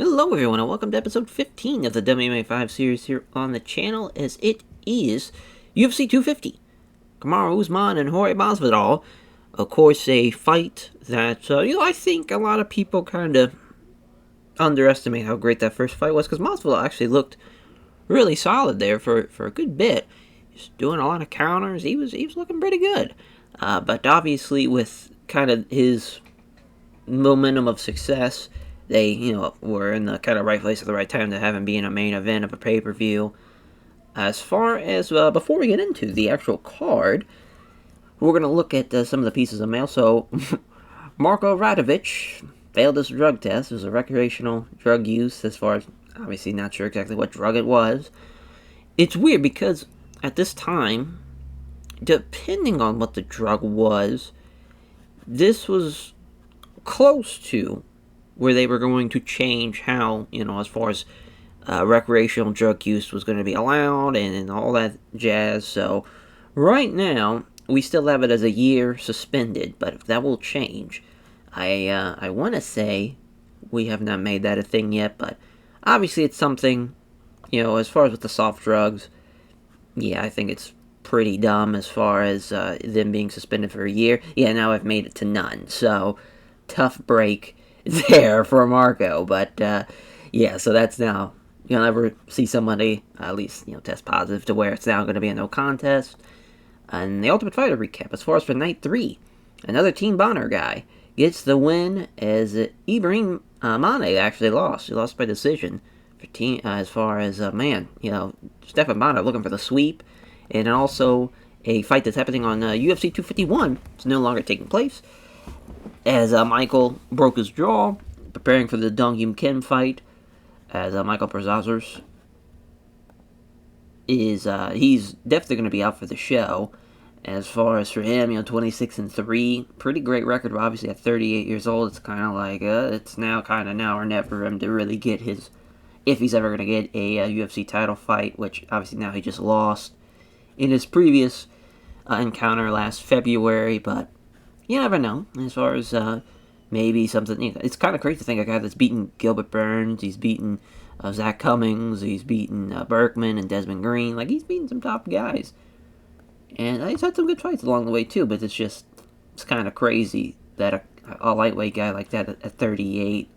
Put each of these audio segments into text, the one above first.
Hello everyone and welcome to episode 15 of the WMMA 5 series here on the channel, as it is UFC 250. Usman and Jorge Masvidal. Of course, a fight that, I think a lot of people kind of underestimate how great that first fight was, because Masvidal actually looked really solid there for a good bit. He's doing a lot of counters. He was looking pretty good. But obviously with kind of his momentum of success, they, were in the kind of right place at the right time to have him be in a main event of a pay-per-view. As far as, before we get into the actual card, we're going to look at some of the pieces of mail. So, Marko Radovic failed his drug test. It was a recreational drug use, as far as, obviously not sure exactly what drug it was. It's weird because, at this time, depending on what the drug was, this was close to where they were going to change how, as far as recreational drug use was going to be allowed and all that jazz. So right now, we still have it as a year suspended, but that will change. I want to say we have not made that a thing yet, but obviously it's something, as far as with the soft drugs, yeah, I think it's pretty dumb as far as them being suspended for a year. Yeah, now I've made it to none, so tough break there for Marko, but yeah, so that's now, you'll never see somebody at least test positive to where it's now going to be a no contest. And the Ultimate Fighter recap, as far as for night 3, another Team Bonner guy gets the win, as Ibrahim Mane actually lost. He lost by decision for team, as far as Stefan Bonner looking for the sweep. And also a fight that's happening on UFC 251. It's no longer taking place, as Michael broke his jaw, preparing for the Dong Hyun Kim fight, as Michael Perazos is, he's definitely going to be out for the show. As far as for him, 26-3, pretty great record, but obviously at 38 years old, it's kind of like, it's now kind of now or never for him to really get his, if he's ever going to get a UFC title fight, which obviously now he just lost in his previous encounter last February, but you never know, as far as maybe something. It's kind of crazy to think a guy that's beaten Gilbert Burns, he's beaten Zach Cummings, he's beaten Berkman and Desmond Green. Like, he's beaten some top guys. And he's had some good fights along the way, too, but it's kind of crazy that a lightweight guy like that at 38,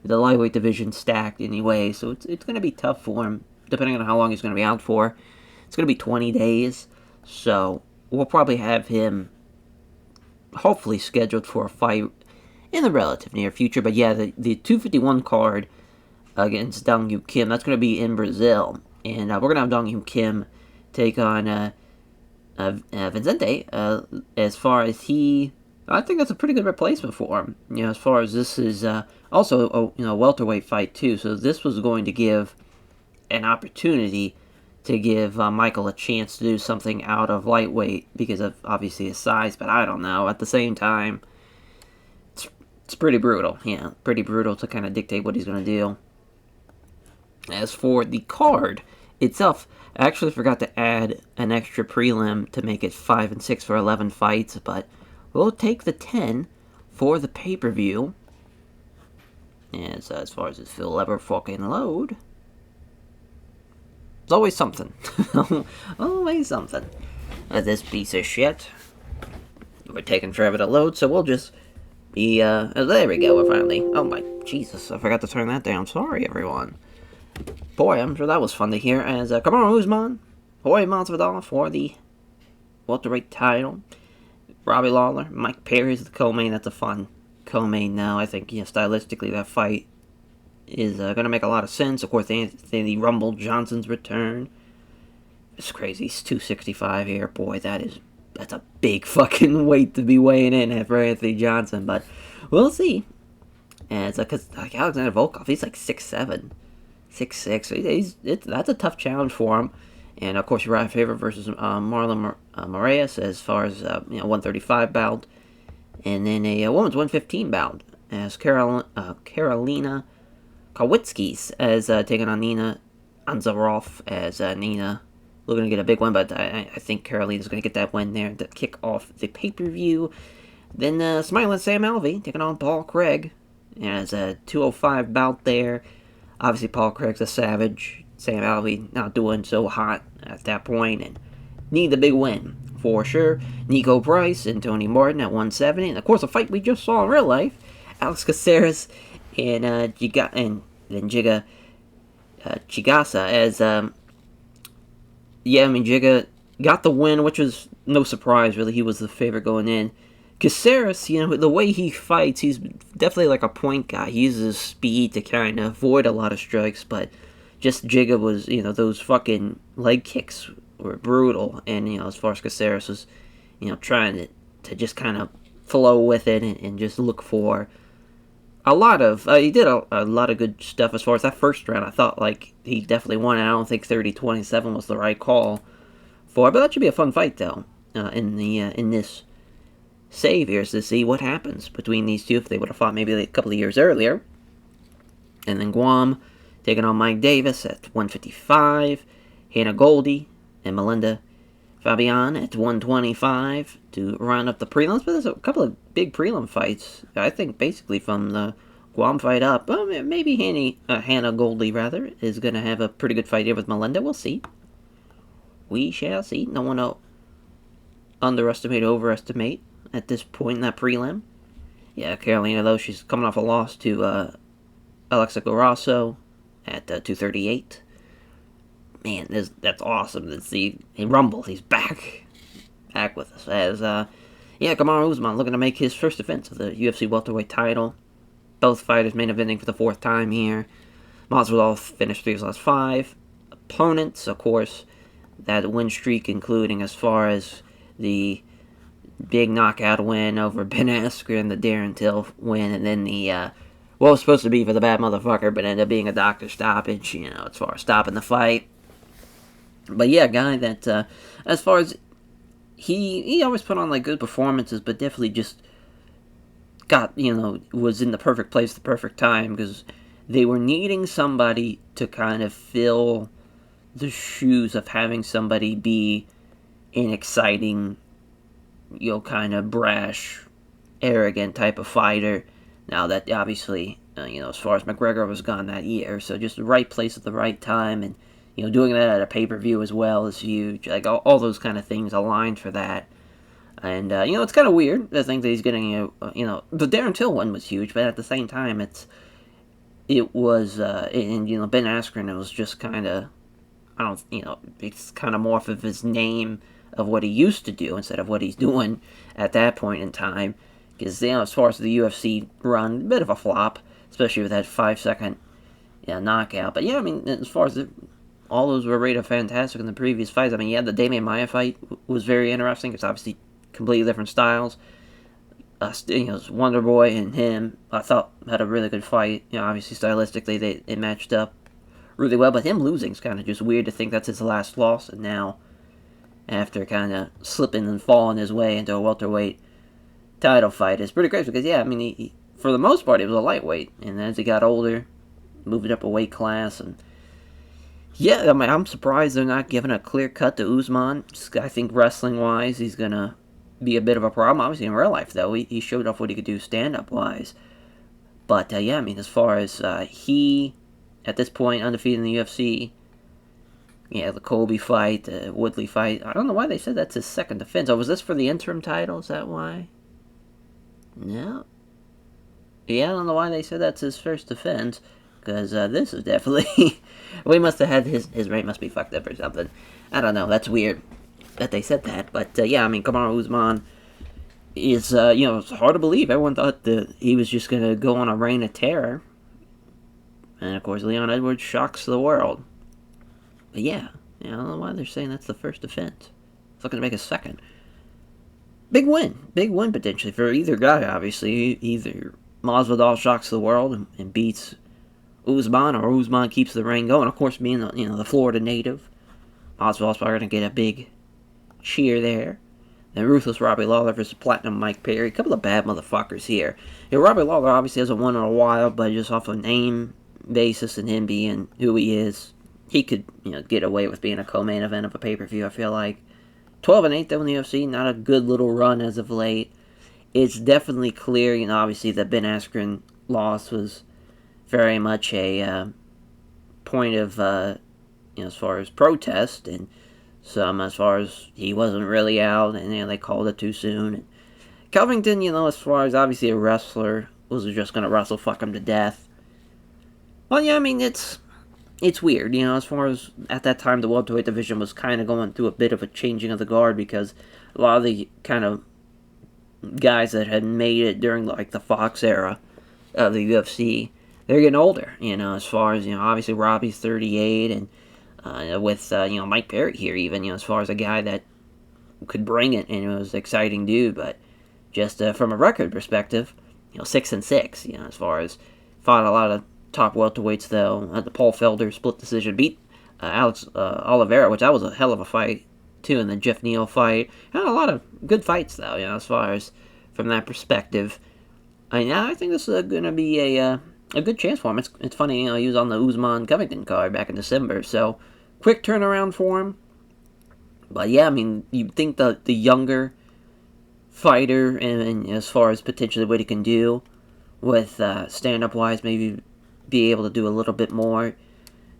the lightweight division stacked anyway, so it's going to be tough for him, depending on how long he's going to be out for. It's going to be 20 days, so we'll probably have him hopefully scheduled for a fight in the relative near future. But yeah, the 251 card against Dong Hyun Kim, that's going to be in Brazil, and we're going to have Dong Hyun Kim take on Vicente. As far as I think that's a pretty good replacement for him. As far as this is also a welterweight fight too, so this was going to give an opportunity to give Michael a chance to do something out of lightweight because of obviously his size, but I don't know. At the same time, it's pretty brutal. Yeah, pretty brutal to kind of dictate what he's going to do. As for the card itself, I actually forgot to add an extra prelim to make it 5 and 6 for 11 fights, but we'll take the 10 for the pay-per-view. As far as this will ever fucking load. It's always something. Always something. This piece of shit. We're taking forever to load, so we'll just be, there we go, we're finally, oh my, Jesus, I forgot to turn that down. Sorry, everyone. Boy, I'm sure that was fun to hear, as, Usman, Jorge Masvidal for the welterweight title. Robbie Lawler, Mike Perry is the co-main. That's a fun co-main now. I think, stylistically, that fight is going to make a lot of sense. Of course, Anthony Rumble Johnson's return. It's crazy. He's 265 here. Boy, that's a big fucking weight to be weighing in for Anthony Johnson. But we'll see. And it's because Alexander Volkov, he's like 6'7", 6'6". That's a tough challenge for him. And of course, Uriah Faber versus Marlon Moraes as far as 135 bout, and then a women's 115 bout as Karolina Kowitskis as taking on Nina Ansaroff, as Nina looking to get a big one, but I think Carolina's going to get that win there to kick off the pay-per-view. Then Smiling Sam Alvey taking on Paul Craig as a 205 bout there. Obviously, Paul Craig's a savage. Sam Alvey not doing so hot at that point, and need the big win for sure. Nico Price and Tony Martin at 170, and of course, a fight we just saw in real life: Alex Caceres and Chigaza as Chiga got the win, which was no surprise really. He was the favorite going in. Caceres, the way he fights, he's definitely like a point guy. He uses speed to kind of avoid a lot of strikes, but just Chiga was, those fucking leg kicks were brutal. And, as far as Caceres was, trying to just kind of flow with it and just look for a lot of, he did a lot of good stuff as far as that first round. I thought, like, he definitely won it. I don't think 30-27 was the right call for it, but that should be a fun fight, though, in this save here, is to see what happens between these two if they would have fought maybe a couple of years earlier. And then Guam taking on Mike Davis at 155, Hannah Goldie and Melinda Fabian at 125 to round up the prelims. But there's a couple of big prelim fights, I think, basically from the Guam fight up. Well, maybe Hannah Goldie, rather, is going to have a pretty good fight here with Melinda. We'll see. We shall see. No one to underestimate or overestimate at this point in that prelim. Yeah, Carolina, though, she's coming off a loss to Alexa Grasso at 238. Man, that's awesome to see. He rumbled. He's back with us. As, Kamaru Usman looking to make his first defense of the UFC welterweight title. Both fighters main eventing for the fourth time here. Masvidal finished 3 of his last 5. Opponents, of course, that win streak, including as far as the big knockout win over Ben Askren, the Darren Till win, and then the, what was supposed to be for the bad motherfucker, but ended up being a doctor stoppage, as far as stopping the fight. But yeah, guy that, as far as, he always put on, like, good performances, but definitely just got, was in the perfect place at the perfect time, because they were needing somebody to kind of fill the shoes of having somebody be an exciting, kind of brash, arrogant type of fighter. Now that obviously, as far as McGregor was gone that year, so just the right place at the right time, and doing that at a pay-per-view as well is huge. Like all those kind of things aligned for that. And it's kind of weird to think that he's getting the Darren Till one was huge, but at the same time it was Ben Askren, it was just kind of, it's kind of more of his name of what he used to do instead of what he's doing at that point in time. Because, as far as the UFC run, a bit of a flop, especially with that 5-second knockout. But, as far as all those were rated fantastic in the previous fights. The Damian Maia fight was very interesting. It's obviously completely different styles. Wonder Boy and him, I thought, had a really good fight. Obviously, stylistically, it matched up really well. But him losing is kind of just weird to think that's his last loss. And now, after kind of slipping and falling his way into a welterweight title fight, it's pretty crazy because, he, for the most part, he was a lightweight, and as he got older, moved up a weight class, and I'm surprised they're not giving a clear cut to Usman. I think wrestling-wise, he's gonna be a bit of a problem. Obviously, in real life, though, he showed off what he could do stand-up-wise. But, as far as he, at this point, undefeated in the UFC, the Colby fight, the Woodley fight, I don't know why they said that's his second defense. Oh, was this for the interim title? Is that why? No. Yeah, I don't know why they said that's his first defense, because this is definitely... we must have had his rate must be fucked up or something. I don't know, that's weird that they said that, but Kamaru Usman is, it's hard to believe. Everyone thought that he was just going to go on a reign of terror, and of course Leon Edwards shocks the world. But I don't know why they're saying that's the first defense. It's looking to make a second. Big win potentially for either guy, obviously. Either Masvidal shocks the world and beats Usman, or Usman keeps the reign going. Of course, being the Florida native, Masvidal's probably going to get a big cheer there. Then Ruthless Robbie Lawler versus Platinum Mike Perry. A couple of bad motherfuckers here. Robbie Lawler obviously hasn't won in a while, but just off of name basis and him being who he is, he could get away with being a co-main event of a pay-per-view, I feel like. 12-8 though in the UFC, not a good little run as of late. It's definitely clear, obviously the Ben Askren loss was very much a point of, as far as protest, and some as far as he wasn't really out, and they called it too soon. And Covington, as far as obviously a wrestler, was just going to wrestle fuck him to death. Well, yeah, I mean, it's weird, as far as at that time the welterweight division was kind of going through a bit of a changing of the guard, because a lot of the kind of guys that had made it during the Fox era of the UFC, they're getting older, as far as, obviously Robbie's 38, and with, Mike Perry here even, as far as a guy that could bring it, and it was an exciting dude, but just from a record perspective, 6-6, as far as fought a lot of top welterweights, though. The Paul Felder split decision, beat Alex Oliveira, which that was a hell of a fight, too, and the Jeff Neal fight. Had a lot of good fights, though, as far as from that perspective. I think this is going to be a good chance for him. It's funny, he was on the Usman Covington card back in December, so quick turnaround for him. But yeah, I mean, you'd think the younger fighter, and as far as potentially what he can do with stand-up wise, maybe be able to do a little bit more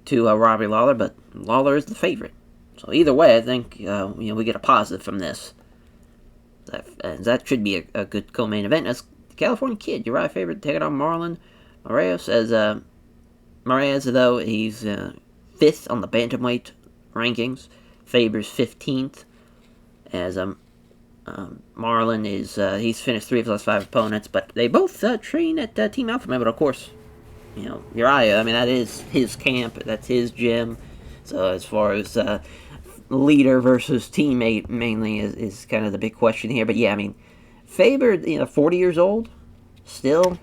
to Robbie Lawler, but Lawler is the favorite. So either way, I think we get a positive from this. That should be a good co-main event. As the California Kid, Uriah Faber taking on Marlon Moraes. As Moraes, though, he's 5th on the bantamweight rankings. Faber's 15th. As Marlon is he's finished 3 of his last 5 opponents, but they both train at Team Alpha Man. But of course, Uriah, I mean, that is his camp, that's his gym. So as far as leader versus teammate mainly is kind of the big question here. But yeah, I mean, Faber, 40 years old, still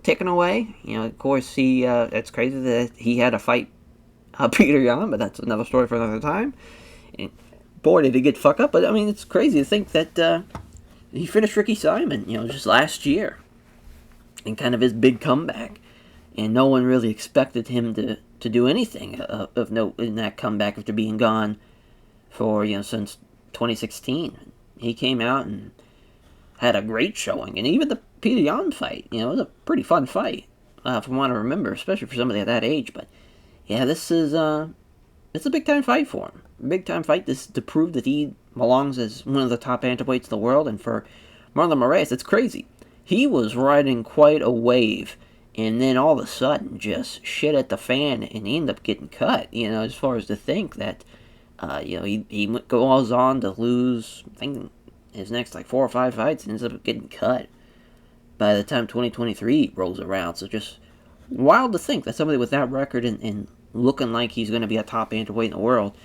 ticking away. Of course, it's crazy that he had to fight Peter Yan, but that's another story for another time. And boy, did he get fucked up. But I mean, it's crazy to think that he finished Ricky Simon, just last year, and kind of his big comeback. And no one really expected him to do anything of note in that comeback after being gone for, since 2016. He came out and had a great showing. And even the Peter Yan fight, it was a pretty fun fight, from what I remember, especially for somebody at that age. But yeah, this is it's a big-time fight for him. Big-time fight to prove that he belongs as one of the top bantamweights in the world. And for Marlon Moraes, it's crazy. He was riding quite a wave, and then all of a sudden, just shit at the fan, and he ended up getting cut. As far as to think that, he goes on to lose, I think, his next 4 or 5 fights, and ends up getting cut by the time 2023 rolls around. So just wild to think that somebody with that record and looking like he's going to be a top bantamweight in the world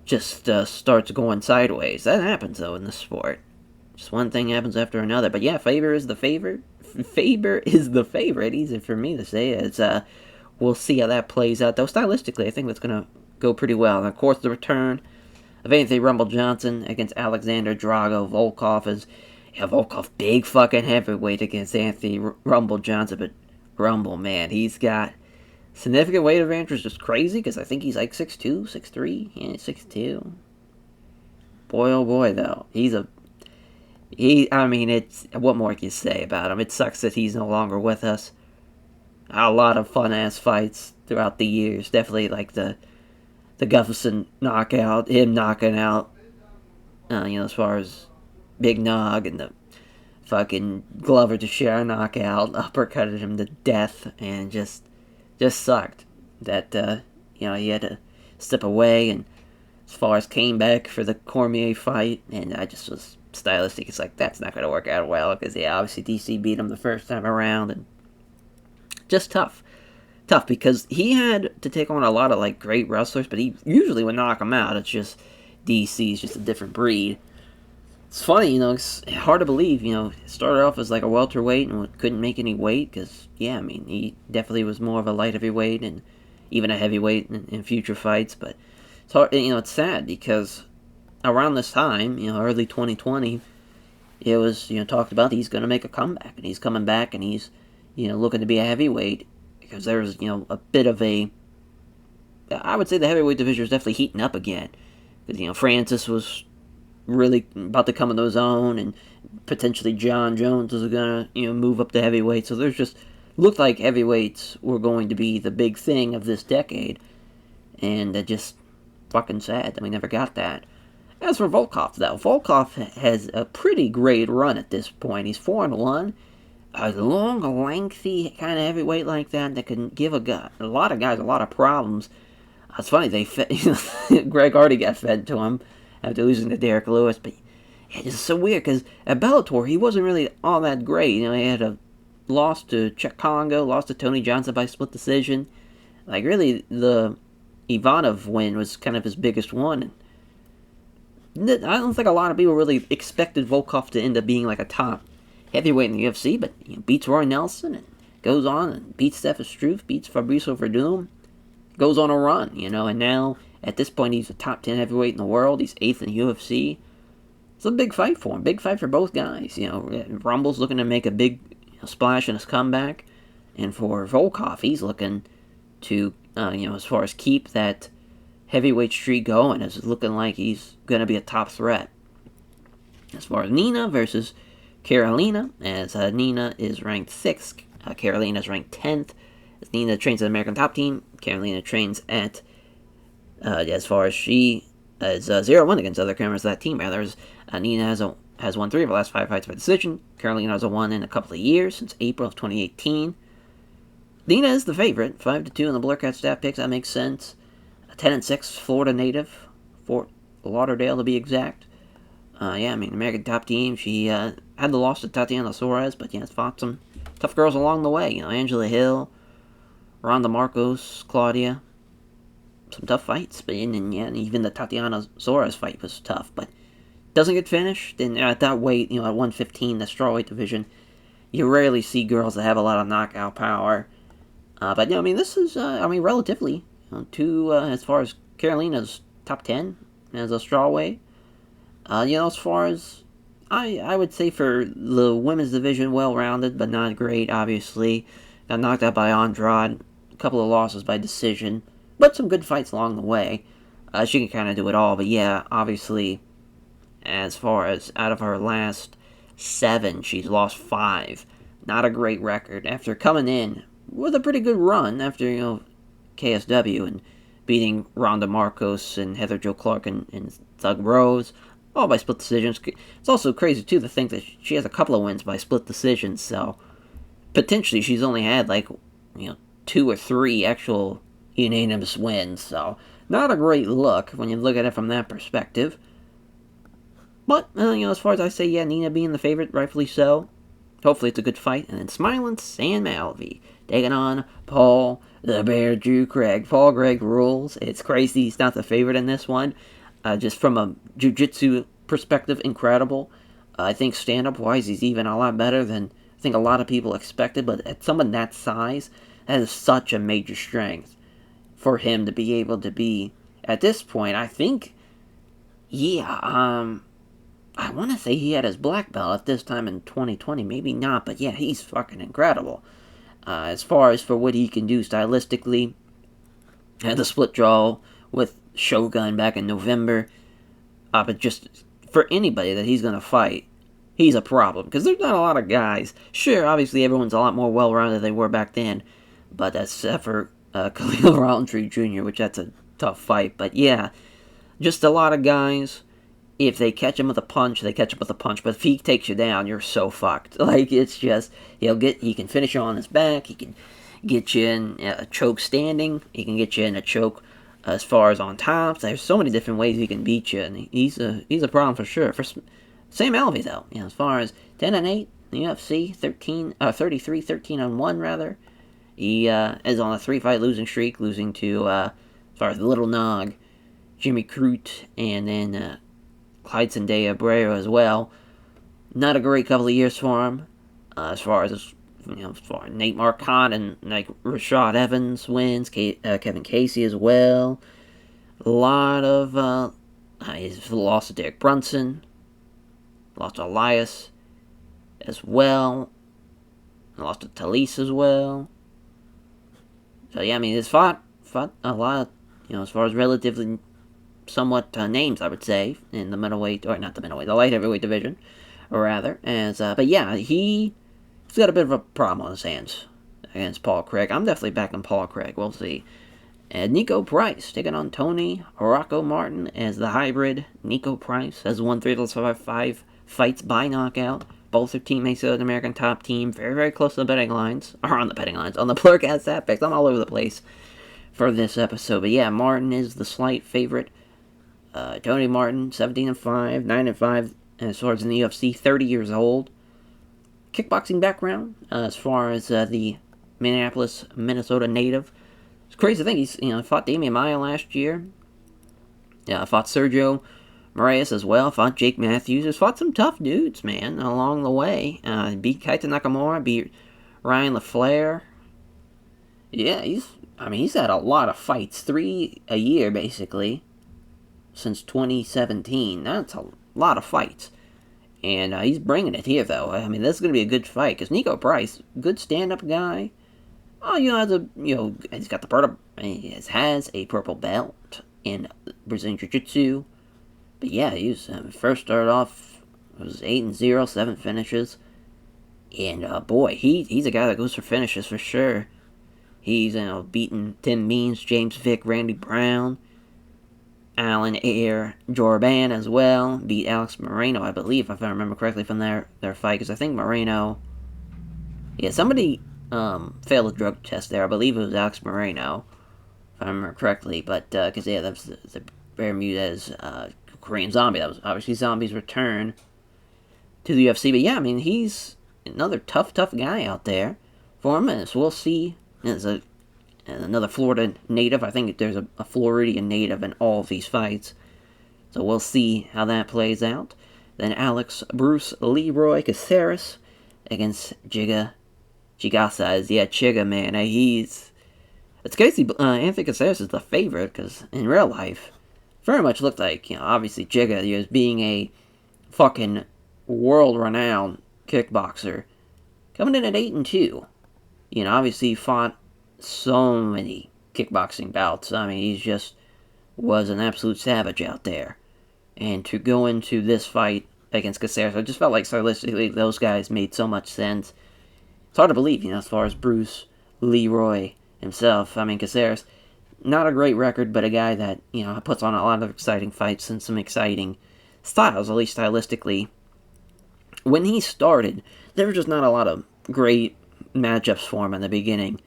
just starts going sideways. That happens, though, in this sport. Just one thing happens after another. But yeah, Faber is the favorite. Faber is the favorite. Easy for me to say. It's we'll see how that plays out. Though stylistically, I think that's going to go pretty well. And of course, the return of Anthony Rumble Johnson against Alexander Drago. Volkov is Volkov, big fucking heavyweight against Anthony Rumble Johnson. But Rumble, man, he's got significant weight advantage. Just crazy, because I think he's 6'2", 6'3", yeah, 6'2". Boy, oh boy, though, I mean, it's, what more can you say about him? It sucks that he's no longer with us. A lot of fun-ass fights throughout the years. Definitely the Gustafsson knockout, him knocking out, as far as Big Nog, and the fucking Glover Teixeira knockout, uppercutted him to death, and just sucked that, he had to step away. And as far as came back for the Cormier fight, and I just was stylistic, it's that's not going to work out well, because obviously DC beat him the first time around, and just tough because he had to take on a lot of great wrestlers, but he usually would knock them out. It's just DC's just a different breed. It's funny, it's hard to believe, started off as a welterweight and couldn't make any weight, because yeah, I mean, he definitely was more of a light heavyweight and even a heavyweight in future fights. But it's hard, it's sad, because around this time, early 2020, it was, talked about he's going to make a comeback, and he's coming back, and he's, looking to be a heavyweight, because there's, a bit of I would say the heavyweight division is definitely heating up again, because, Francis was really about to come into his own, and potentially John Jones is going to, move up to heavyweight, so there's looked like heavyweights were going to be the big thing of this decade, and just fucking sad that we never got that. As for Volkov, though, Volkov has a pretty great run at this point. He's 4-1. A long, lengthy kind of heavyweight like that can give a lot of guys a lot of problems. It's funny, they fed, Greg already got fed to him after losing to Derek Lewis, but it's just so weird because at Bellator he wasn't really all that great. He had a loss to Czech Congo, lost to Tony Johnson by split decision. Like really, the Ivanov win was kind of his biggest one. I don't think a lot of people really expected Volkov to end up being like a top heavyweight in the UFC, but beats Roy Nelson and goes on and beats Stefan Struve, beats Fabricio Verdum. Goes on a run, and now, at this point, he's a top 10 heavyweight in the world. He's 8th in the UFC. It's a big fight for him. Big fight for both guys. Rumble's looking to make a big splash in his comeback. And for Volkov, he's looking to, as far as keep that heavyweight streak going, it's looking like he's going to be a top threat. As far as Nina versus Carolina, as Nina is ranked 6th, Carolina is ranked 10th. Nina trains at the American Top Team. Carolina trains at, as far as she is 0-1 against other members of that team. Rather, Nina has won 3 of her last 5 fights by decision. Carolina hasn't won in a couple of years, since April of 2018. Nina is the favorite, 5-2 in the Blurcat stat picks. That makes sense. 10-6 Florida native, Fort Lauderdale to be exact. American Top Team. She had the loss to Tatiana Suarez, but has fought some tough girls along the way. Angela Hill, Ronda Marcos, Claudia, some tough fights, but even the Tatiana Suarez fight was tough, but doesn't get finished. And at that weight, at 115, the strawweight division, you rarely see girls that have a lot of knockout power. But this is, relatively, as far as Carolina's top 10 as a strawweight. As far as I would say for the women's division, well-rounded, but not great, obviously. Got knocked out by Andrade, a couple of losses by decision, but some good fights along the way. She can kind of do it all, but obviously, as far as out of her last 7, she's lost 5. Not a great record. After coming in with a pretty good run after, KSW and beating Ronda Marcos and Heather Jo Clark and Thug Rose, all by split decisions. It's also crazy, too, to think that she has a couple of wins by split decisions, so potentially she's only had 2 or 3 actual unanimous wins, so not a great look when you look at it from that perspective. But as far as I say, Nina being the favorite, rightfully so. Hopefully it's a good fight. And then Smiling Sam Alvey taking on Paul the Bear Drew Craig. Paul Craig rules. It's crazy he's not the favorite in this one. Just from a jiu-jitsu perspective, incredible. I think stand-up wise he's even a lot better than I think a lot of people expected, but at someone that size, that is such a major strength for him to be able to be, at this point, I think, I want to say he had his black belt at this time in 2020, maybe not, but he's fucking incredible. As far as for what he can do stylistically, had the split draw with Shogun back in November, but just for anybody that he's going to fight, he's a problem, because there's not a lot of guys. Sure, obviously everyone's a lot more well-rounded than they were back then, but that's for Khalil Roundtree Jr., which that's a tough fight. But just a lot of guys, if they catch him with a punch, they catch him with a punch, but if he takes you down, you're so fucked. It's just, he can finish you on his back, he can get you in a choke standing, he can get you in a choke as far as on top. There's so many different ways he can beat you, and he's a problem for sure. For Sam Alvey, though, as far as 10-8 in the UFC, 13-1 rather. He is on a 3-fight losing streak, losing to as far as Little Nog, Jimmy Crute, and then Clyde Sendea Abreu as well. Not a great couple of years for him. As far as Nate Marcotte and Rashad Evans wins, Kevin Casey as well. A lot of he's lost to Derek Brunson, lost to Elias as well, lost to Talise as well. So he's fought a lot. As far as relatively somewhat names, I would say, in the middleweight, or not the middleweight, the light heavyweight division, or rather. He's got a bit of a problem on his hands. against Paul Craig. I'm definitely backing Paul Craig. We'll see. And Nico Price taking on Tony Rocco Martin as the hybrid. Nico Price has won 3 of those 5 fights by knockout. Both are teammates of the American top team. Very, very close to the betting lines. Or on the betting lines. On the Plurcast stat picks. I'm all over the place for this episode. But yeah, Martin is the slight favorite. Tony Martin, 17-5, 9-5 as far as in the UFC. 30 years old. Kickboxing background as far as the Minneapolis, Minnesota native. It's crazy to think he's fought Damian Maia last year. Yeah, fought Sergio Moraes as well. Fought Jake Matthews. He's fought some tough dudes, man, along the way. Beat Kaito Nakamura. Beat Ryan LaFleur. Yeah, he's had a lot of fights. 3 a year basically since 2017. That's a lot of fights. And he's bringing it here, though. I mean, this is going to be a good fight because Nico Price, good stand-up guy. Oh, he's got he has a purple belt in Brazilian Jiu-Jitsu. But yeah, he was first started off, it was 8-0, 7 finishes. And boy, he's a guy that goes for finishes for sure. He's beaten Tim Means, James Vick, Randy Brown, Alan Air Jorban as well. Beat Alex Moreno, I believe, if I remember correctly from their fight, because I think Moreno, somebody failed a drug test there. I believe it was Alex Moreno, if I remember correctly. But, because, that was the Bermudez Korean Zombie. That was obviously Zombie's return to the UFC. But, yeah, I mean, he's another tough guy out there for him. And so we'll see. There's another Florida native. I think there's a Floridian native in all of these fights. So we'll see how that plays out. Then Alex Bruce Leroy Caceres against Chigaza. Chiga, man. It's crazy. Anthony Caceres is the favorite because in real life, very much looked like, obviously Chiga as being a fucking world-renowned kickboxer, coming in at 8-2. Obviously he fought so many kickboxing bouts. I mean, he just was an absolute savage out there. And to go into this fight against Caceres, I just felt like stylistically those guys made so much sense. It's hard to believe, as far as Bruce Leroy himself. I mean, Caceres, not a great record, but a guy that, puts on a lot of exciting fights and some exciting styles, at least stylistically. When he started, there was just not a lot of great matchups for him in the beginning.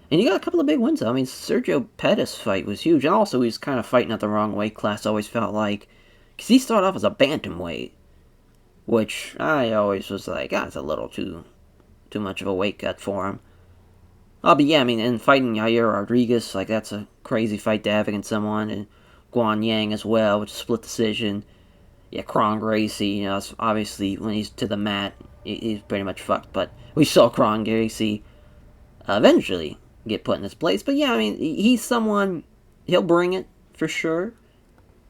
And he got a couple of big wins, though. I mean, Sergio Pettis' fight was huge. And also, he was kind of fighting at the wrong weight class, always felt like. Because he started off as a bantamweight, which I always was like, it's a little too much of a weight cut for him. But yeah, I mean, and fighting Yair Rodriguez, like, that's a crazy fight to have against someone. And Guan Yang as well, which is split decision. Yeah, Kron Gracie, obviously, when he's to the mat, he's pretty much fucked. But we saw Kron Gracie eventually get put in his place. But yeah, I mean, he's someone, he'll bring it for sure.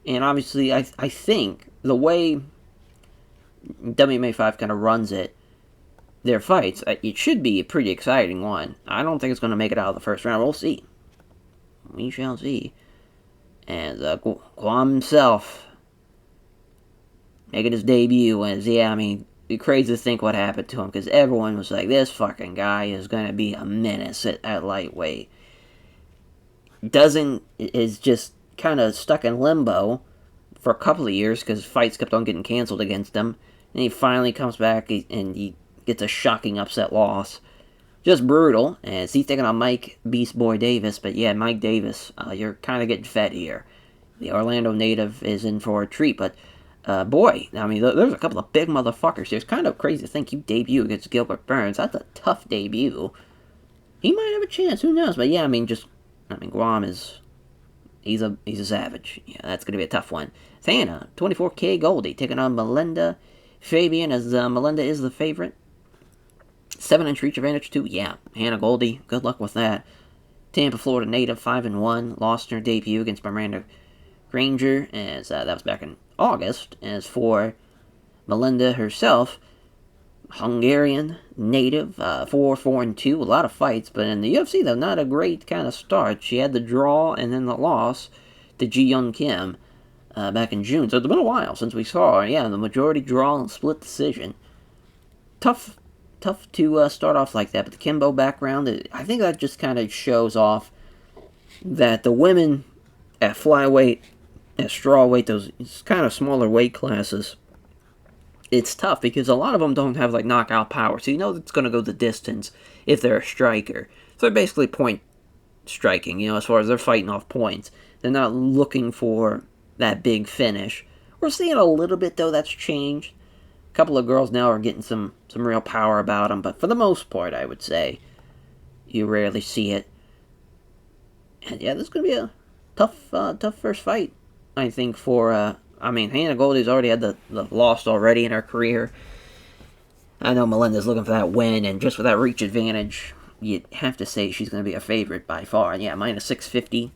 And obviously, I think the way WMMA 5 kind of runs their fights, it should be a pretty exciting one. I don't think it's going to make it out of the first round. We'll see. We shall see. And Guam himself making his debut. And yeah, I mean, it's crazy to think what happened to him, because everyone was like, this fucking guy is going to be a menace at lightweight. Is just kind of stuck in limbo for a couple of years, because fights kept on getting canceled against him. And he finally comes back, and he gets a shocking upset loss. Just brutal, as he's taking on Mike Beast Boy Davis. But yeah, Mike Davis, you're kind of getting fed here. The Orlando native is in for a treat, but boy, I mean, there's a couple of big motherfuckers here. It's kind of crazy to think you debut against Gilbert Burns. That's a tough debut. He might have a chance, who knows? But yeah, I mean, Guam is, he's a savage. Yeah, that's going to be a tough one. Thana, 24K Goldie, taking on Melinda Fabian, as Melinda is the favorite. 7-inch reach advantage, too. Yeah, Hannah Goldie, good luck with that. Tampa, Florida native, 5-1, lost in her debut against Miranda Granger, as that was back in August. As for Melinda herself, Hungarian native, 4-4-2, a lot of fights, but in the UFC, though, not a great kind of start. She had the draw and then the loss to Ji Young Kim back in June, so it's been a while since we saw her. Yeah, the majority draw and split decision. Tough tough to start off like that. But the Kimbo background, I think that just kind of shows off that the women at flyweight, at strawweight, those kind of smaller weight classes, it's tough because a lot of them don't have like knockout power. So you know it's going to go the distance if they're a striker. So they're basically point striking, as far as they're fighting off points. They're not looking for that big finish. We're seeing a little bit, though, that's changed. A couple of girls now are getting some real power about them, but for the most part, I would say, you rarely see it. And yeah, this is going to be a tough first fight, I think, for, Hannah Goldie's already had the loss already in her career. I know Melinda's looking for that win, and just with that reach advantage, you'd have to say she's going to be a favorite by far. And yeah, minus 650.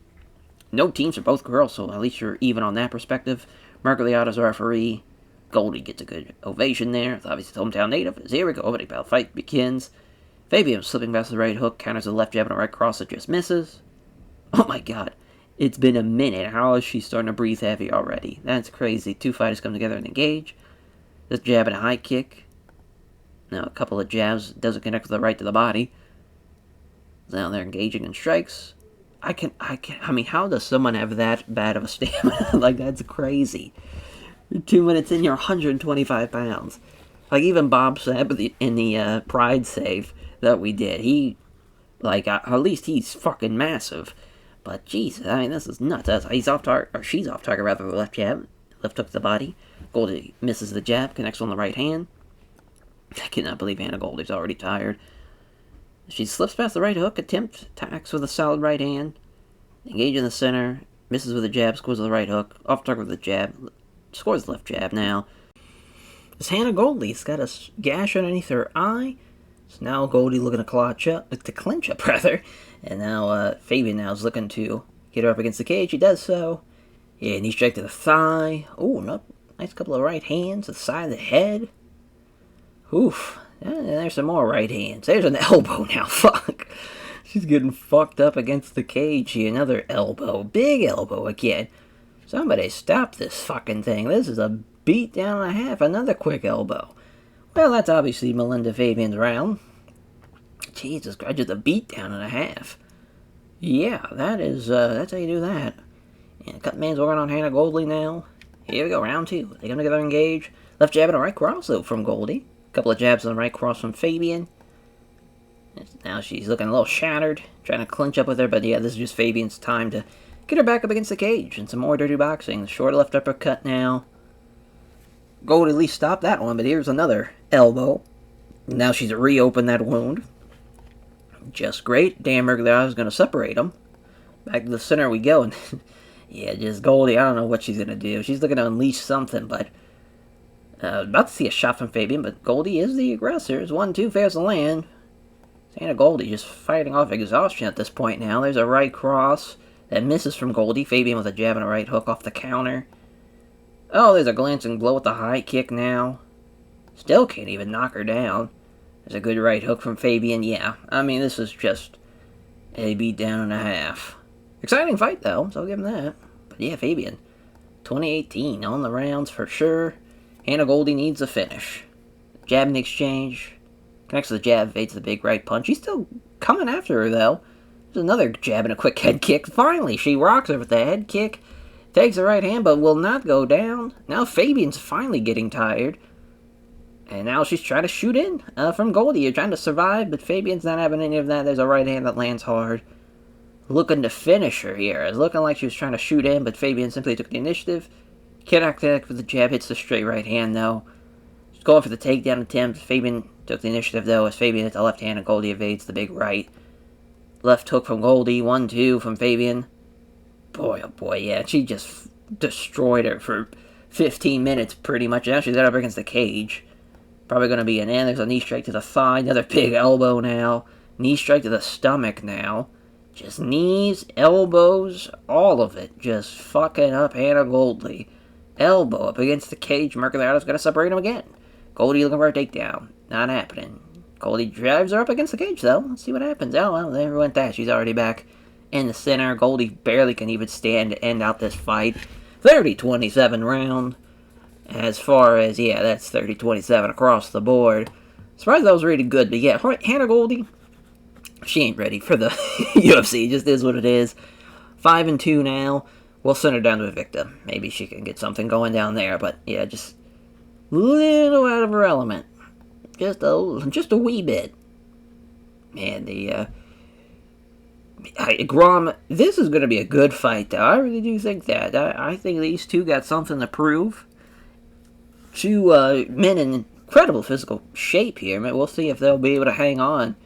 No teams for both girls, so at least you're even on that perspective. Mercoliato's a referee. Goldie gets a good ovation there. It's obviously his hometown native. As here we go, opening battle fight begins. Fabian slipping past the right hook, counters a left jab and a right cross that just misses. Oh my god, it's been a minute. How is she starting to breathe heavy already? That's crazy. Two fighters come together and engage. This jab and a high kick. Now a couple of jabs, doesn't connect with the right to the body. Now they're engaging in strikes. How does someone have that bad of a stamina? Like, that's crazy. You're 2 minutes in, you're 125 pounds. Like, even Bob said in the Pride save that we did, at least he's fucking massive. But, Jesus, this is nuts. He's off target, or she's off target, rather, with the left jab. Left hook to the body. Goldie misses the jab, connects on the right hand. I cannot believe Hannah Goldie's already tired. She slips past the right hook, attacks with a solid right hand. Engage in the center, misses with a jab, scores with the right hook, off target with a jab, scores the left jab now. It's Hannah Goldie's got a gash underneath her eye. So now Goldie looking to clinch up, and now Fabian now is looking to get her up against the cage. He does so. Yeah, knee strike to the thigh. Oh, nice couple of right hands to the side of the head. Oof. And there's some more right hands. There's an elbow now. Fuck. She's getting fucked up against the cage here. Another elbow. Big elbow again. Somebody stop this fucking thing. This is a beat down and a half. Another quick elbow. Well, that's obviously Melinda Fabian's round. Jesus Christ, just a beat down and a half. Yeah, that's how you do that. And Cutman's working on Hannah Goldie now. Here we go, round two. They come together, engage. Left jab and a right cross, though, from Goldie. Couple of jabs on the right cross from Fabian. Now she's looking a little shattered, trying to clinch up with her, but yeah, this is just Fabian's time to get her back up against the cage. And some more dirty boxing. Short left uppercut now. Goldie at least stopped that one, but here's another elbow. Now she's reopened that wound. Just great. Dan Mercoliato is going to separate them. Back to the center we go. And yeah, just Goldie, I don't know what she's going to do. She's looking to unleash something, but about to see a shot from Fabian, but Goldie is the aggressor. It's 1-2, fails to land. Hannah Goldie just fighting off exhaustion at this point now. There's a right cross that misses from Goldie. Fabian with a jab and a right hook off the counter. Oh, there's a glancing blow with the high kick now. Still can't even knock her down. There's a good right hook from Fabian. Yeah, this is just a beat down and a half. Exciting fight, though, so I'll give him that. But yeah, Fabian, 2018 on the rounds for sure. Hannah Goldie needs a finish. Jab in the exchange. Connects to the jab, evades the big right punch. He's still coming after her, though. There's another jab and a quick head kick. Finally, she rocks her with the head kick. Takes the right hand, but will not go down. Now Fabian's finally getting tired. And now she's trying to shoot in from Goldie. You're trying to survive, but Fabian's not having any of that. There's a right hand that lands hard. Looking to finish her here. It's looking like she was trying to shoot in, but Fabian simply took the initiative. Cannot connect with the jab, hits the straight right hand, though. She's going for the takedown attempt. Fabian took the initiative, though, as Fabian hits the left hand and Goldie evades the big right. Left hook from Goldie, 1-2 from Fabian. Boy, oh boy, yeah, she just destroyed her for 15 minutes, pretty much. Now she's up against the cage. Probably going to be an end. There's a knee strike to the thigh, another big elbow now. Knee strike to the stomach now. Just knees, elbows, all of it. Just fucking up Hannah Goldie. Elbow up against the cage. Mercoliato's going to separate him again. Goldie looking for a takedown. Not happening. Goldie drives her up against the cage, though. Let's see what happens. Oh, well, there went that. She's already back in the center. Goldie barely can even stand to end out this fight. 30-27 round. As far as, yeah, that's 30-27 across the board. Surprised that was really good, but yeah, Hannah Goldie, she ain't ready for the UFC. Just is what it is. 5-2 now. We'll send her down to Invicta. Maybe she can get something going down there, but yeah, just a little out of her element. Just a wee bit. Man, Guam, this is going to be a good fight, though. I really do think that. I think these two got something to prove. Two men in incredible physical shape here. Man, we'll see if they'll be able to hang on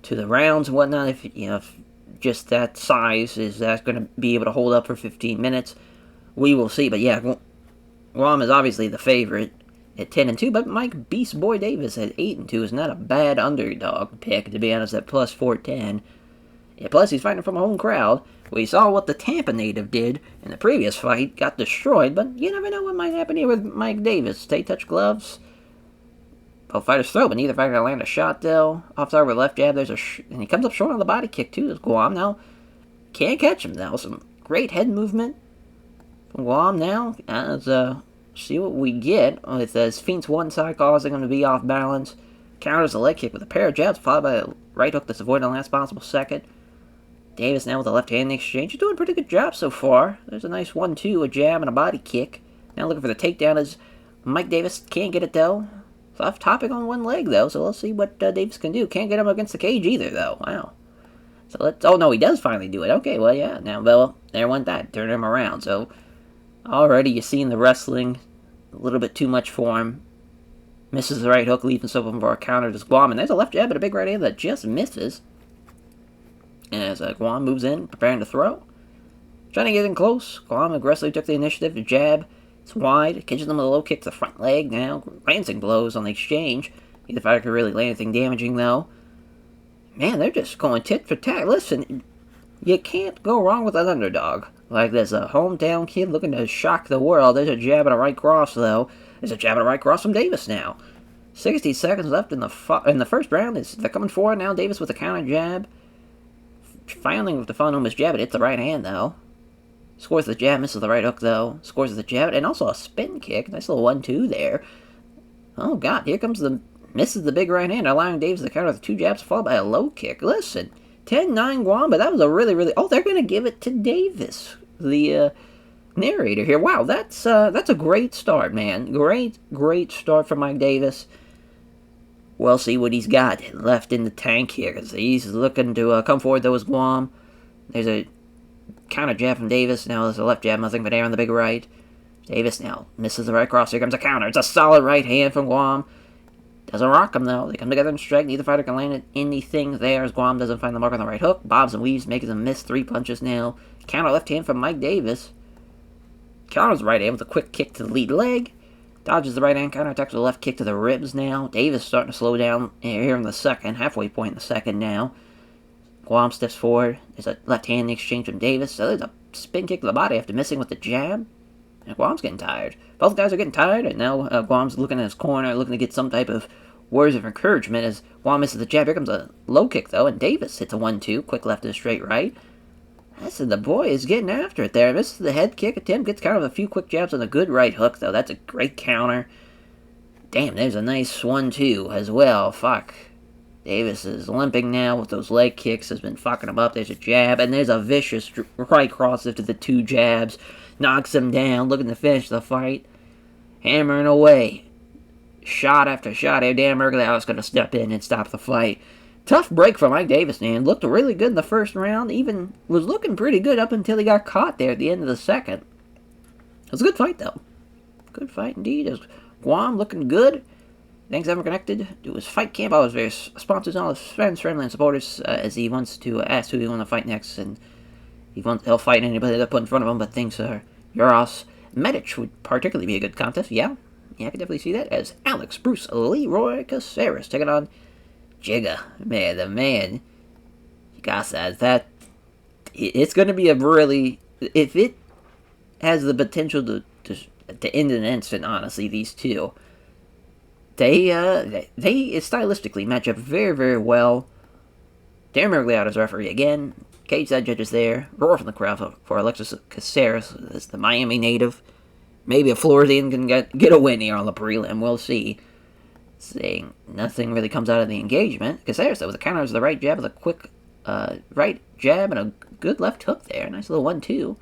to the rounds and whatnot. If just that size is that going to be able to hold up for 15 minutes, we will see. But yeah, Guam is obviously the favorite at 10-2, but Mike Beast Boy Davis at 8-2 is not a bad underdog pick, to be honest, at plus 410. Yeah, plus he's fighting from a home crowd. We saw what the Tampa native did in the previous fight, got destroyed, but you never know what might happen here with Mike Davis. Stay touch gloves. Both fighters throw, but neither fighter can land a shot, though. Offside with left jab, and he comes up short on the body kick, too. There's Guam now. Can't catch him, now. Some great head movement from Guam now. Let's see what we get. It says feints one side, causing him to be off balance. Counters a leg kick with a pair of jabs, followed by a right hook that's avoided the last possible second. Davis now with a left hand in the exchange. He's doing a pretty good job so far. There's a nice 1-2, a jab, and a body kick. Now looking for the takedown as Mike Davis can't get it, though. Soft topic on one leg, though, so let's see what Davis can do. Can't get him against the cage either, though. Wow. So let's... Oh, no, he does finally do it. Okay, well, yeah. Now, well, there went that. Turn him around. So, already you're seeing the wrestling. A little bit too much for him. Misses the right hook, leaving some of him for a counter to Guam. And there's a left jab and a big right hand that just misses. And as Guam moves in, preparing to throw. Trying to get in close. Guam aggressively took the initiative to jab. It's wide. Catches them with a low kick to the front leg now. Glancing blows on the exchange. Neither fighter could really land anything damaging, though. Man, they're just going tit for tat. Listen, you can't go wrong with an underdog. Like there's a hometown kid looking to shock the world. There's a jab and a right cross, though. There's a jab and a right cross from Davis now. 60 seconds left in the first round. They're coming forward now. Davis with a counter jab. Finally with the phone jab. It hits the right hand, though. Scores the jab, misses the right hook, though. Scores the jab, and also a spin kick. Nice little 1-2 there. Oh, God, here comes misses the big right hand, allowing Davis to counter with 2 jabs, followed by a low kick. Listen, 10-9 Guam, but that was a really... Oh, they're going to give it to Davis, the narrator here. Wow, that's a great start, man. Great start for Mike Davis. We'll see what he's got left in the tank here, because he's looking to come forward, though, as Guam. There's a counter jab from Davis. Now there's a left jab, nothing but air on the big right. Davis now misses the right cross. Here comes a counter. It's a solid right hand from Guam. Doesn't rock him, though. They come together and strike. Neither fighter can land anything there as Guam doesn't find the mark on the right hook. Bobs and weaves, making them miss 3 punches now. Counter left hand from Mike Davis. Counters right hand with a quick kick to the lead leg. Dodges the right hand counter, attacks with a left kick to the ribs now. Davis starting to slow down here in the second. Halfway point in the second now. Guam steps forward. There's a left hand exchange from Davis. So there's a spin kick to the body after missing with the jab. And Guam's getting tired. Both guys are getting tired, and now Guam's looking at his corner, looking to get some type of words of encouragement as Guam misses the jab. Here comes a low kick, though, and Davis hits a 1-2. Quick left and straight right. Listen, the boy is getting after it there. Misses the head kick attempt, gets countered with a few quick jabs and a good right hook, though. That's a great counter. Damn, there's a nice 1-2 as well. Fuck. Davis is limping now with those leg kicks. Has been fucking him up. There's a jab, and there's a vicious right cross after the 2 jabs. Knocks him down, looking to finish the fight. Hammering away. Shot after shot here. Dan Mergleau's going to step in and stop the fight. Tough break for Mike Davis, man. Looked really good in the first round. Even was looking pretty good up until he got caught there at the end of the second. It was a good fight, though. Good fight indeed. As Guam looking good. Thanks everyone connected to his fight camp. All his various sponsors, all his friends, family, and supporters, as he wants to ask who he want to fight next, and he'll fight anybody that put in front of him, but thinks Uros Medic would particularly be a good contest. Yeah, I can definitely see that. As Alex Bruce Leroy Caceres taking on Chigaza, man, the man. Chigaza, it's going to be a really, if it has the potential to end in an instant, honestly, these two. They stylistically match up very, very well. Dan Mergleau's referee again. Cage side judges there. Roar from the crowd for Alexis Caceres, as the Miami native. Maybe a Floridian can get a win here on the prelim. We'll see. Saying nothing really comes out of the engagement. Caceres, though, with the counters, the right jab with a quick right jab and a good left hook there. Nice little 1-2.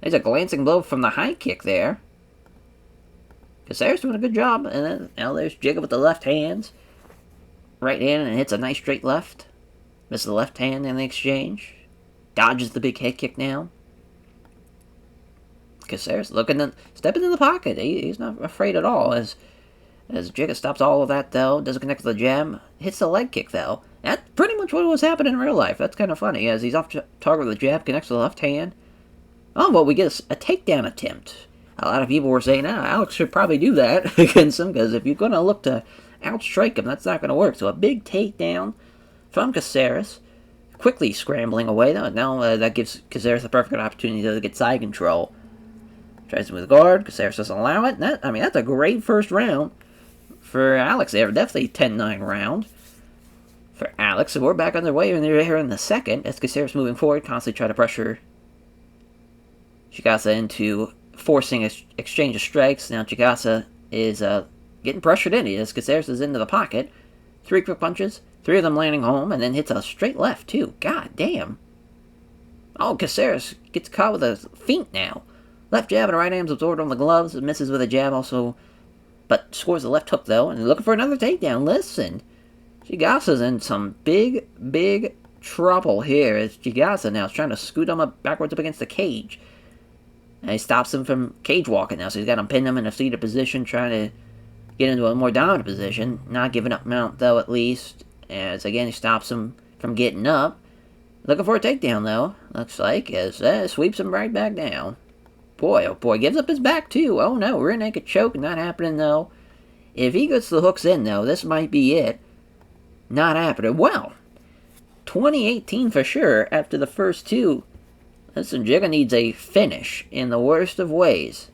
There's a glancing blow from the high kick there. Caceres doing a good job. And then now there's Chigaza with the left hands. Right hand and hits a nice straight left. Misses the left hand in the exchange. Dodges the big head kick now. Caceres stepping in the pocket. He's not afraid at all as Chigaza stops all of that, though. Doesn't connect with the jab. Hits the leg kick, though. That's pretty much what was happening in real life. That's kind of funny, as he's off target with the jab, connects with the left hand. Oh, well, we get a takedown attempt. A lot of people were saying, Alex should probably do that against him, because if you're going to look to outstrike him, that's not going to work. So a big takedown from Caceres. Quickly scrambling away, though. Now that gives Caceres the perfect opportunity to get side control. Tries to move the guard. Caceres doesn't allow it. That's a great first round for Alex there. Definitely 10-9 round for Alex. So we're back underway here in the second as Caceres moving forward, constantly try to pressure Chigaza into forcing an exchange of strikes. Now Chigaza is getting pressured in as Caceres is into the pocket. 3 quick punches, 3 of them landing home, and then hits a straight left too. God damn. Oh, Caceres gets caught with a feint now. Left jab and right hand's absorbed on the gloves. Misses with a jab also, but scores the left hook, though. And looking for another takedown. Listen, Chigaza's in some big, big trouble here. As Chigaza now is trying to scoot him up backwards up against the cage. And he stops him from cage walking now. So he's got him pinned him in a seated position, trying to get into a more dominant position. Not giving up mount, though, at least. As, again, he stops him from getting up. Looking for a takedown, though. Looks like, as sweeps him right back down. Boy, oh boy, gives up his back, too. Oh, no, rear naked choke, not happening, though. If he gets the hooks in, though, this might be it. Not happening. Well, 2018 for sure after the first 2. Listen, Chigaza needs a finish in the worst of ways.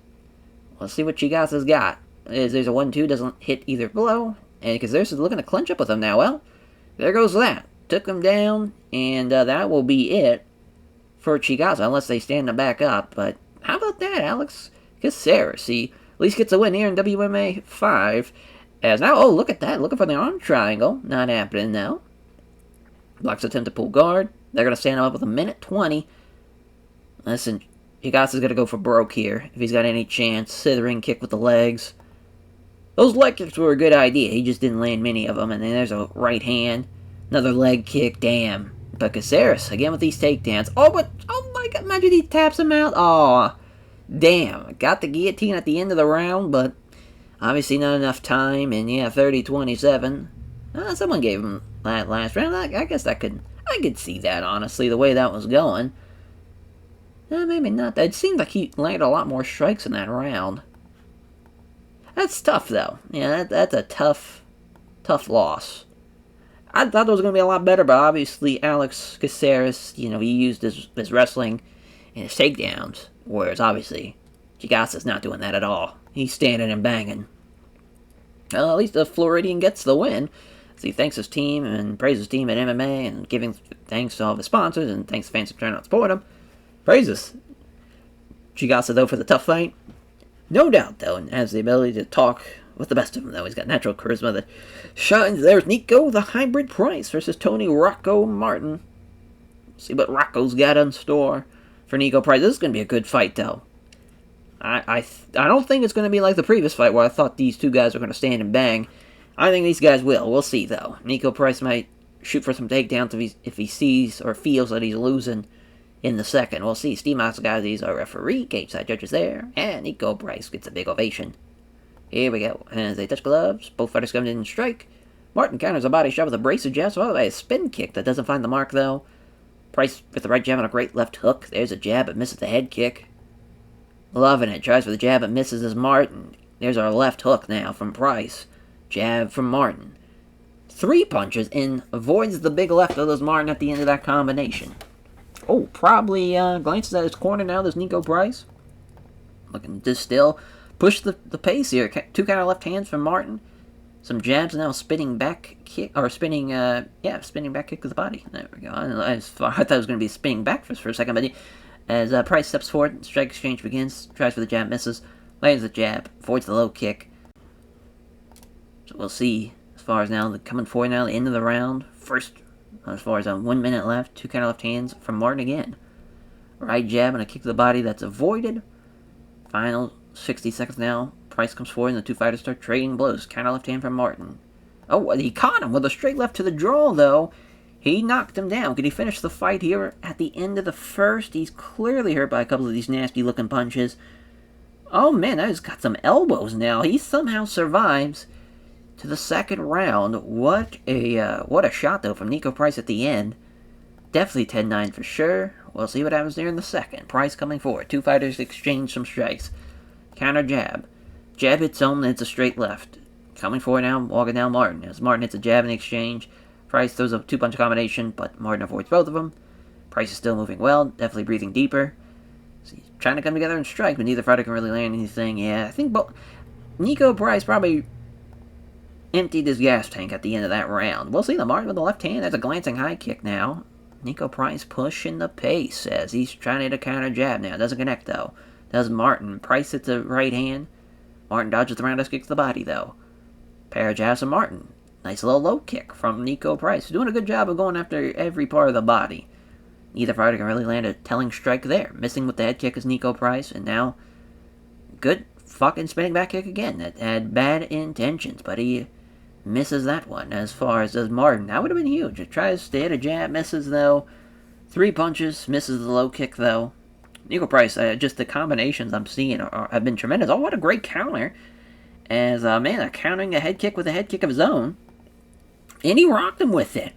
Let's see what Chigaza's got. There's a 1-2, doesn't hit either blow. And because there's looking to clinch up with him now. Well, there goes that. Took him down, and that will be it for Chigaza, unless they stand him back up. But how about that, Alex? Caceres, he at least gets a win here in WMMA 5. As now, oh, look at that. Looking for the arm triangle. Not happening now. Blocks attempt to pull guard. They're going to stand him up with a minute 20. Listen, Chigaza's going to go for broke here if he's got any chance. Slithering kick with the legs. Those leg kicks were a good idea. He just didn't land many of them. And then there's a right hand. Another leg kick. Damn. But Caceres, again with these takedowns. Oh, but, oh my god, imagine he taps him out. Aw. Damn. Got the guillotine at the end of the round, but obviously not enough time. And yeah, 30-27. Someone gave him that last round. I guess I could see that, honestly, the way that was going. Maybe not. It seemed like he landed a lot more strikes in that round. That's tough, though. Yeah, that's a tough loss. I thought it was going to be a lot better, but obviously Alex Caceres, he used his wrestling and his takedowns, whereas obviously Chigaza's not doing that at all. He's standing and banging. Well, at least the Floridian gets the win. So he thanks his team and praises his team at MMA and giving thanks to all of his sponsors and thanks to fans for trying to support him. Praises Chigaza, though, for the tough fight. No doubt, though, and has the ability to talk with the best of them, though. He's got natural charisma that shines. There's Nico, the hybrid Price, versus Tony Rocco Martin. See what Rocco's got in store for Nico Price. This is going to be a good fight, though. I don't think it's going to be like the previous fight where I thought these two guys were going to stand and bang. I think these guys will. We'll see, though. Nico Price might shoot for some takedowns if he sees or feels that he's losing in the second. We'll see. Steve Masvidal, our referee. Cage side judges there. And Nico Price gets a big ovation. Here we go. And as they touch gloves, both fighters come in and strike. Martin counters a body shot with a brace of jabs, followed by a spin kick that doesn't find the mark, though. Price with the right jab and a great left hook. There's a jab, but misses the head kick. Loving it. Tries for the jab, but misses as Martin. There's our left hook now from Price. Jab from Martin. 3 punches and avoids the big left of those Martin at the end of that combination. Oh, probably glances at his corner now. There's Nico Price. Looking to still push the pace here. 2 counter left hands from Martin. Some jabs now, spinning back kick, or spinning back kick to the body. There we go. I thought it was going to be spinning back for a second, but as Price steps forward, strike exchange begins, tries for the jab, misses, lands the jab, avoids the low kick. So we'll see as far as now, coming forward now, the end of the round. First, as far as 1 minute left, 2 counter left hands from Martin again. Right jab and a kick to the body that's avoided. Final 60 seconds now. Price comes forward and the two fighters start trading blows. Counter left hand from Martin. Oh, he caught him with a straight left to the jaw, though. He knocked him down. Could he finish the fight here at the end of the first? He's clearly hurt by a couple of these nasty-looking punches. Oh, man, that has got some elbows now. He somehow survives to the second round. What a shot, though, from Nico Price at the end. Definitely 10-9 for sure. We'll see what happens there in the second. Price coming forward. Two fighters exchange some strikes. Counter jab. Jab hits home, then it's a straight left. Coming forward now, walking down Martin. As Martin hits a jab in exchange, Price throws a two-punch combination, but Martin avoids both of them. Price is still moving well, definitely breathing deeper. So he's trying to come together and strike, but neither fighter can really land anything. Yeah, I think Nico Price probably emptied his gas tank at the end of that round. We'll see the Martin with the left hand. That's a glancing high kick now. Nico Price pushing the pace as he's trying to hit a counter jab now. Doesn't connect, though. Does Martin. Price hits a right hand. Martin dodges the roundhouse kick to the body, though. Pair of jabs from Martin. Nice little low kick from Nico Price. Doing a good job of going after every part of the body. Neither fighter can really land a telling strike there. Missing with the head kick is Nico Price. And now, good fucking spinning back kick again. That had bad intentions, but he misses that one. As far as does Martin. That would have been huge. It tries to hit a jab, misses, though. 3 punches, misses the low kick, though. Nico Price, just the combinations I'm seeing have been tremendous. Oh, what a great counter. As, man, countering a head kick with a head kick of his own. And he rocked him with it.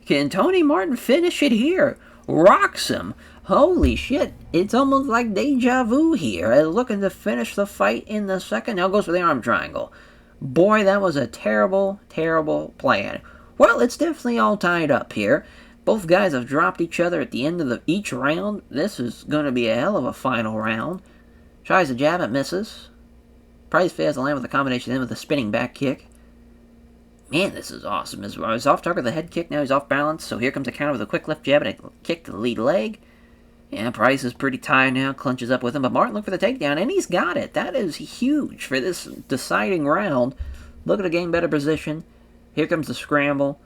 Can Tony Martin finish it here? Rocks him. Holy shit. It's almost like deja vu here. Looking to finish the fight in the second. Now goes for the arm triangle. Boy, that was a terrible, terrible plan. Well, it's definitely all tied up here. Both guys have dropped each other at the end of each round. This is going to be a hell of a final round. Tries a jab, it misses. Price fails to land with a combination in with a spinning back kick. Man, this is awesome. He's off target with a head kick, now he's off balance. So here comes a counter with a quick left jab and a kick to the lead leg. And Price is pretty tired now, clinches up with him. But Martin looked for the takedown, and he's got it. That is huge for this deciding round. Looking to gain better position. Here comes the scramble.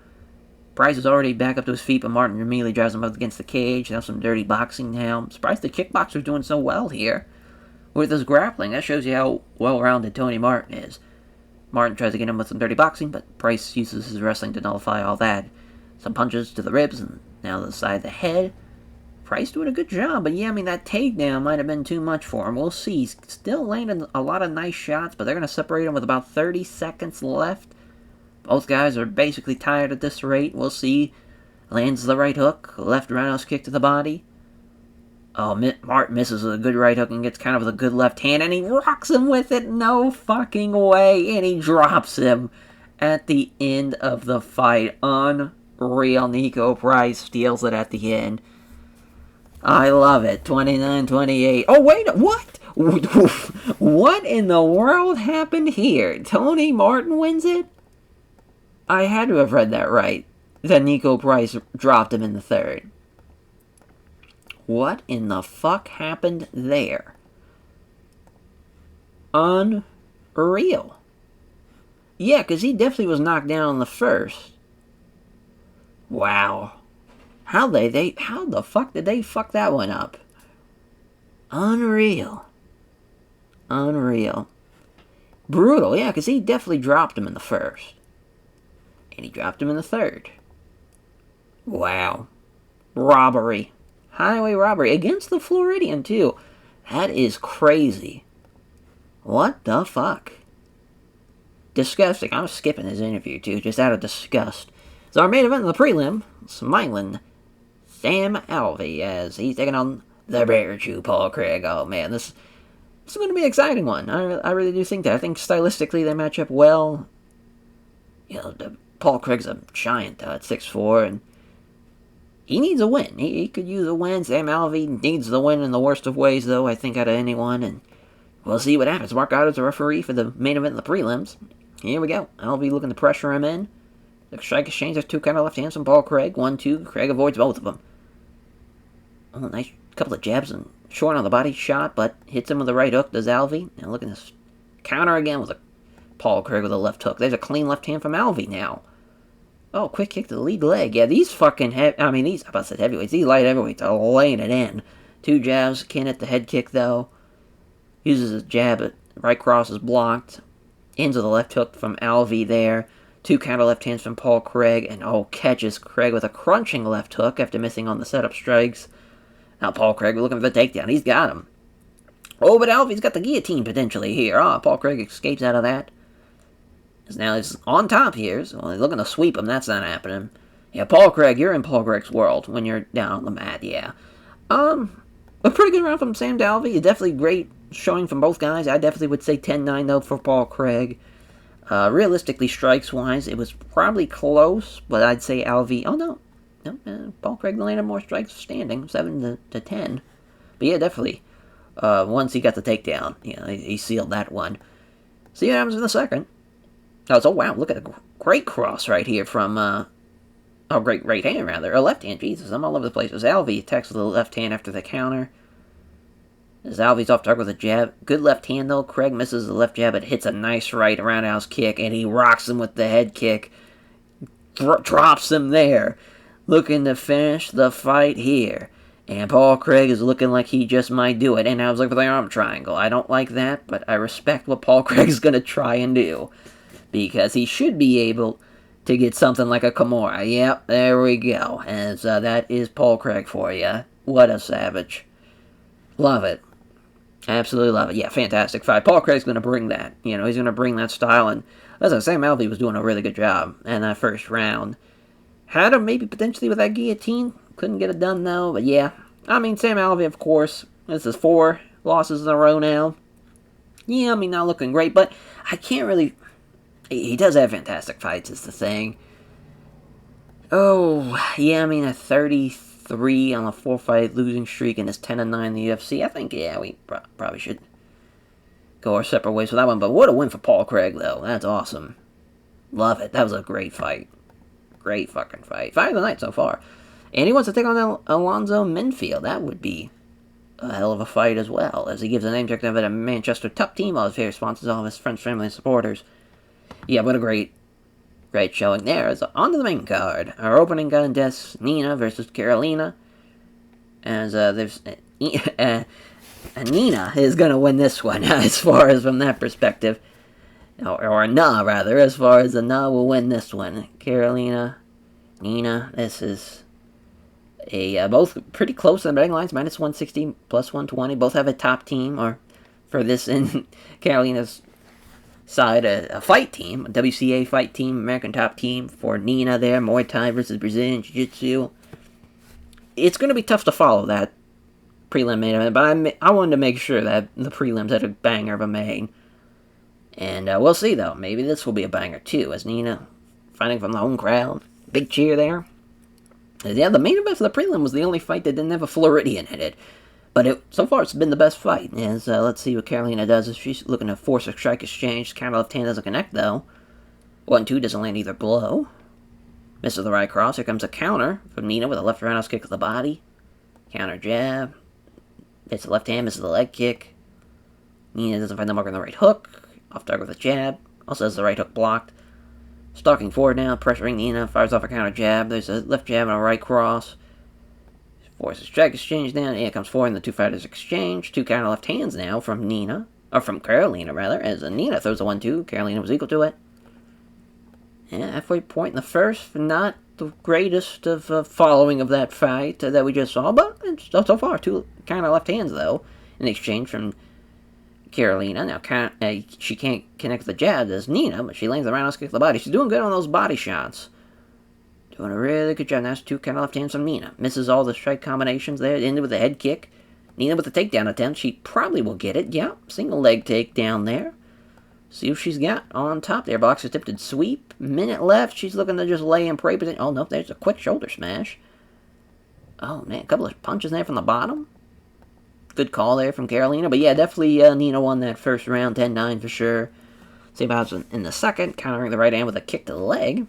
Price is already back up to his feet, but Martin immediately drives him up against the cage. Now some dirty boxing now. I'm surprised the kickboxer's doing so well here. With his grappling, that shows you how well-rounded Tony Martin is. Martin tries to get him with some dirty boxing, but Price uses his wrestling to nullify all that. Some punches to the ribs, and now to the side of the head. Price doing a good job, but yeah, I mean, that takedown might have been too much for him. We'll see. He's still landing a lot of nice shots, but they're going to separate him with about 30 seconds left. Both guys are basically tired at this rate. We'll see. Lands the right hook. Left roundhouse kick to the body. Oh, Martin misses with a good right hook and gets kind of with a good left hand, and he rocks him with it. No fucking way. And he drops him at the end of the fight. Unreal. Nico Price steals it at the end. I love it. 29-28. Oh, wait. What? What in the world happened here? Tony Martin wins it? I had to have read that right. That Nico Price dropped him in the third. What in the fuck happened there? Unreal. Yeah, because he definitely was knocked down in the first. Wow. How the fuck did they fuck that one up? Unreal. Unreal. Brutal, yeah, because he definitely dropped him in the first. And he dropped him in the third. Wow. Robbery. Highway robbery. Against the Floridian, too. That is crazy. What the fuck? Disgusting. I'm skipping his interview, too, just out of disgust. So our main event in the prelim, smiling Sam Alvey as he's taking on the Bear Chew Paul Craig. Oh, man, this is going to be an exciting one. I really do think that. I think stylistically they match up well. You know, Paul Craig's a giant at 6'4", and he needs a win. He could use a win. Sam Alvey needs the win in the worst of ways, though, I think, out of anyone, and we'll see what happens. Mark Otto's the referee for the main event in the prelims. Here we go. Alvey looking to pressure him in. The strike exchange, there's two kind of left hands from Paul Craig. 1-2. Craig avoids both of them. Oh, nice couple of jabs and short on the body shot, but hits him with the right hook, does Alvey. Now looking to counter again with a Paul Craig with a left hook. There's a clean left hand from Alvey now. Oh, quick kick to the lead leg. Yeah, these fucking these, I about to say heavyweights, these light heavyweights are laying it in. 2 jabs, can't hit the head kick though. Uses a jab, but right cross is blocked. Ends with a left hook from Alvey there. 2 counter left hands from Paul Craig, and catches Craig with a crunching left hook after missing on the setup strikes. Now Paul Craig looking for the takedown. He's got him. Oh, but Alvey's got the guillotine potentially here. Paul Craig escapes out of that. Now he's on top here, so he's looking to sweep him. That's not happening. Yeah, Paul Craig, you're in Paul Craig's world when you're down on the mat, yeah. A pretty good round from Sam to Alvey. Definitely great showing from both guys. I definitely would say 10-9, though, for Paul Craig. Realistically, strikes-wise, it was probably close, but I'd say Alvey... Oh, no. Paul Craig landed more strikes standing, 7-10. But yeah, definitely. Once he got the takedown, he sealed that one. See what happens in the second. Oh, wow, look at a great cross right here from, great right hand, rather. A left hand, Jesus, I'm all over the place. As Alvey attacks with the left hand after the counter. As Alvey's off target with a jab. Good left hand, though. Craig misses the left jab, but hits a nice right roundhouse kick, and he rocks him with the head kick. Drops him there. Looking to finish the fight here. And Paul Craig is looking like he just might do it. And I was looking for the arm triangle. I don't like that, but I respect what Paul Craig's going to try and do. Because he should be able to get something like a Kimura. Yep, there we go. And so that is Paul Craig for you. What a savage. Love it. Absolutely love it. Yeah, fantastic fight. Paul Craig's going to bring that. He's going to bring that style. And as I say, Sam Alvey was doing a really good job in that first round. Had him maybe potentially with that guillotine. Couldn't get it done, though. But yeah, Sam Alvey, of course. This is 4 losses in a row now. Yeah, not looking great. But I can't really... He does have fantastic fights, is the thing. Oh, yeah, a 33 on a 4-fight losing streak and his 10-9 in the UFC. I think, yeah, we probably should go our separate ways with that one. But what a win for Paul Craig, though. That's awesome. Love it. That was a great fight. Great fucking fight. Fight of the night so far. And he wants to take on Alonzo Minfield. That would be a hell of a fight as well, as he gives a name check to a Manchester top team, all his favorite sponsors, all of his friends, family, and supporters. Yeah, what a great showing there. So on to the main card. Our opening contest, Nina versus Carolina. As there's... Nina is going to win this one, as far as from that perspective. Or Na, rather, as far as the Na will win this one. Carolina, Nina, this is both pretty close in the betting lines, minus 160, plus 120. Both have a top team, or for this in Carolina's side, a fight team, a WCA fight team, American top team for Nina there, Muay Thai versus Brazilian Jiu-Jitsu. It's going to be tough to follow that prelim main event, but I wanted to make sure that the prelims had a banger of a main. And we'll see, though. Maybe this will be a banger, too, as Nina fighting from the home crowd. Big cheer there. Yeah, the main event for the prelim was the only fight that didn't have a Floridian in it. But so far, it's been the best fight. As, let's see what Carolina does. If she's looking to force a strike exchange. Counter left hand doesn't connect, though. 1-2 doesn't land either blow. Misses the right cross. Here comes a counter from Nina with a left roundhouse kick to the body. Counter jab. Hits the left hand, misses the leg kick. Nina doesn't find the mark on the right hook. Off target with a jab. Also has the right hook blocked. Stalking forward now, pressuring Nina. Fires off a counter jab. There's a left jab and a right cross. Forces strike exchange down. Here comes forward and the two fighters exchange. 2 counter left hands now from Nina. Or from Carolina, rather. As Nina throws a 1-2. Carolina was equal to it. Yeah, halfway point in the first. Not the greatest of following of that fight that we just saw. But so far, 2 counter left hands, though. In exchange from Carolina. Now, she can't connect the jab as Nina, but she lands the roundhouse kick to the body. She's doing good on those body shots. Doing a really good job. That's 2 counter left hands from Nina. Misses all the strike combinations there. Ended with a head kick. Nina with the takedown attempt. She probably will get it. Yeah, single leg takedown there. See what she's got on top there. Boxer tipped sweep. Minute left. She's looking to just lay in prey position. Oh, no, there's a quick shoulder smash. Oh, man, a couple of punches there from the bottom. Good call there from Carolina. But yeah, definitely Nina won that first round, 10-9 for sure. Same happens in the second, countering the right hand with a kick to the leg.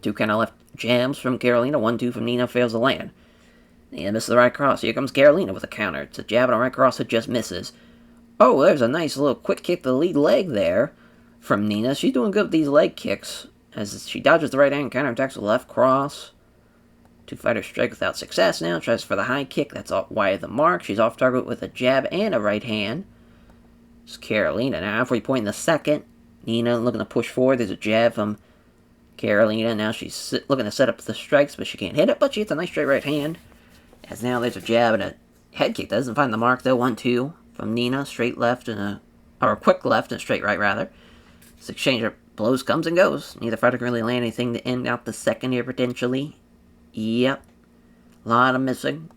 2 counter left jabs from Carolina. 1-2 from Nina, fails to land. Nina misses the right cross. Here comes Carolina with a counter. It's a jab and a right cross that just misses. Oh, there's a nice little quick kick to the lead leg there from Nina. She's doing good with these leg kicks, as she dodges the right hand, counterattacks with the left cross. Two-fighter strike without success now. Tries for the high kick. That's wide of the mark. She's off target with a jab and a right hand. It's Carolina now. Halfway point in the second. Nina looking to push forward. There's a jab from Carolina. Now she's looking to set up the strikes, but she can't hit it. But she hits a nice straight right hand. As now there's a jab and a head kick. Doesn't find the mark though. 1-2 from Nina. Straight left and a quick left and a straight right rather. This exchange of blows comes and goes. Neither fighter can really land anything to end out the second here potentially. Yep. A lot of missing.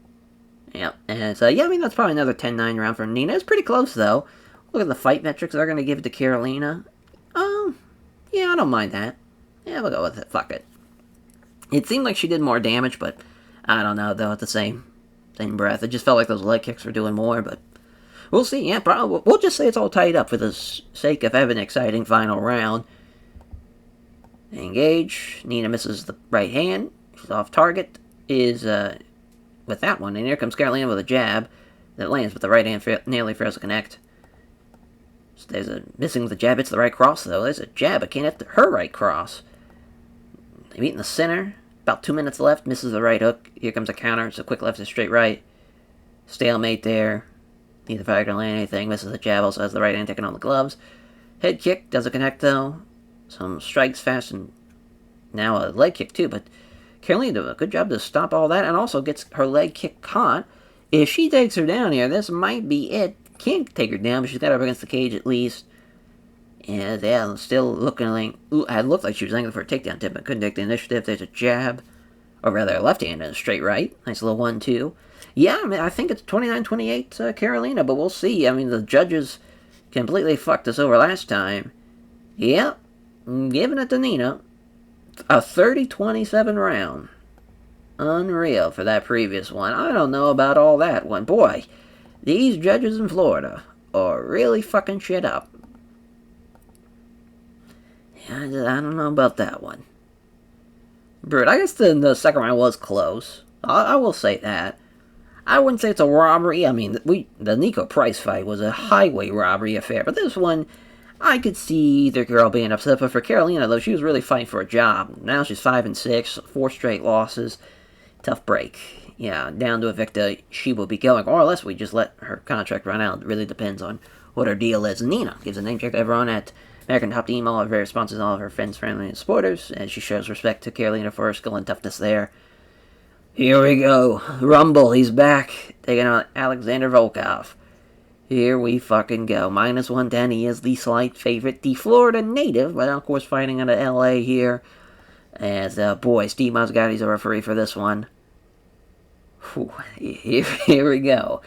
Yep. And so, yeah, I mean, that's probably another 10-9 round for Nina. It's pretty close, though. Look at the fight metrics they're going to give it to Carolina. Yeah, I don't mind that. Yeah, we'll go with it. Fuck it. It seemed like she did more damage, but I don't know, though, at the same breath. It just felt like those leg kicks were doing more, but we'll see. Yeah, probably. We'll just say it's all tied up for the sake of having an exciting final round. Engage. Nina misses the right hand. She's off target. Is with that one. And here comes Carolina with a jab that lands, but the right hand nearly fails to connect. So there's a missing with the jab. It's the right cross, though. There's a jab. It can't hit her right cross. They meet in the center. About 2 minutes left. Misses the right hook. Here comes a counter. It's a quick left and straight right. Stalemate there. Neither fighter can land anything. Misses the jab. Also has the right hand taking on the gloves. Head kick. Doesn't connect, though. Some strikes fast and now a leg kick, too. But Carolina did a good job to stop all that and also gets her leg kick caught. If she takes her down here, this might be it. Can't take her down, but she's got her up against the cage at least. And yeah, still looking like... Ooh, it looked like she was angling for a takedown tip, but couldn't take the initiative. There's a jab. Or rather, a left hand and a straight right. Nice little 1-2. Yeah, I mean, I think it's 29-28 Carolina, but we'll see. I mean, the judges completely fucked us over last time. Yep, giving it to Nina. A 30-27 round. Unreal for that previous one. I don't know about all that one. Boy, these judges in Florida are really fucking shit up. Yeah, I don't know about that one. But I guess the second round was close. I will say that. I wouldn't say it's a robbery. I mean, the Nico Price fight was a highway robbery affair. But this one, I could see either girl being upset. But for Carolina, though, she was really fighting for a job. Now she's 5-6, 4 straight losses. Tough break. Yeah, down to a victor she will be going. Or unless we just let her contract run out. It really depends on what her deal is. Nina gives a name check to everyone at American Top Team, all of her various sponsors, all of her friends, family, and supporters. And she shows respect to Carolina for her skill and toughness there. Here we go. Rumble, he's back. Taking on Alexander Volkov. Here we fucking go. -110, he is the slight favorite. The Florida native, but of course fighting out of LA here. As, boy, Steve Mazzagotti's a referee for this one. Whew, here we go.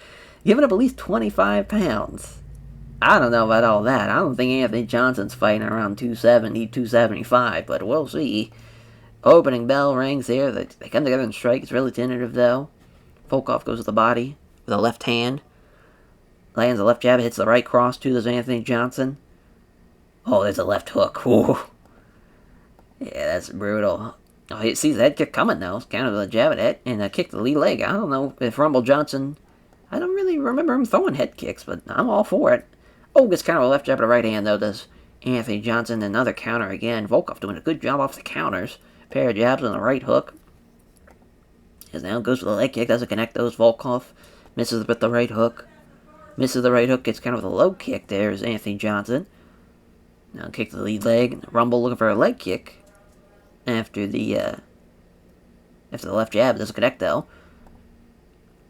Giving up at least 25 pounds. I don't know about all that. I don't think Anthony Johnson's fighting around 270, 275, but we'll see. Opening bell rings here. They come together and strike. It's really tentative, though. Volkov goes with the body with a left hand. Lands a left jab, hits the right cross, too. There's Anthony Johnson. Oh, there's a left hook. Ooh. Yeah, that's brutal. Oh, he sees the head kick coming, though. It's kind of a jab at it and a kick to the lead leg. I don't know if Rumble Johnson... I don't really remember him throwing head kicks, but I'm all for it. Oh, gets kind of a left jab at the right hand, though, does Anthony Johnson. Another counter again. Volkov doing a good job off the counters. Pair of jabs and a right hook. As now goes for the leg kick. Doesn't connect those. Volkov misses with the right hook. Misses the right hook. Gets kind of a low kick there is Anthony Johnson. Now kick to the lead leg. Rumble looking for a leg kick. After the left jab. Doesn't connect, though.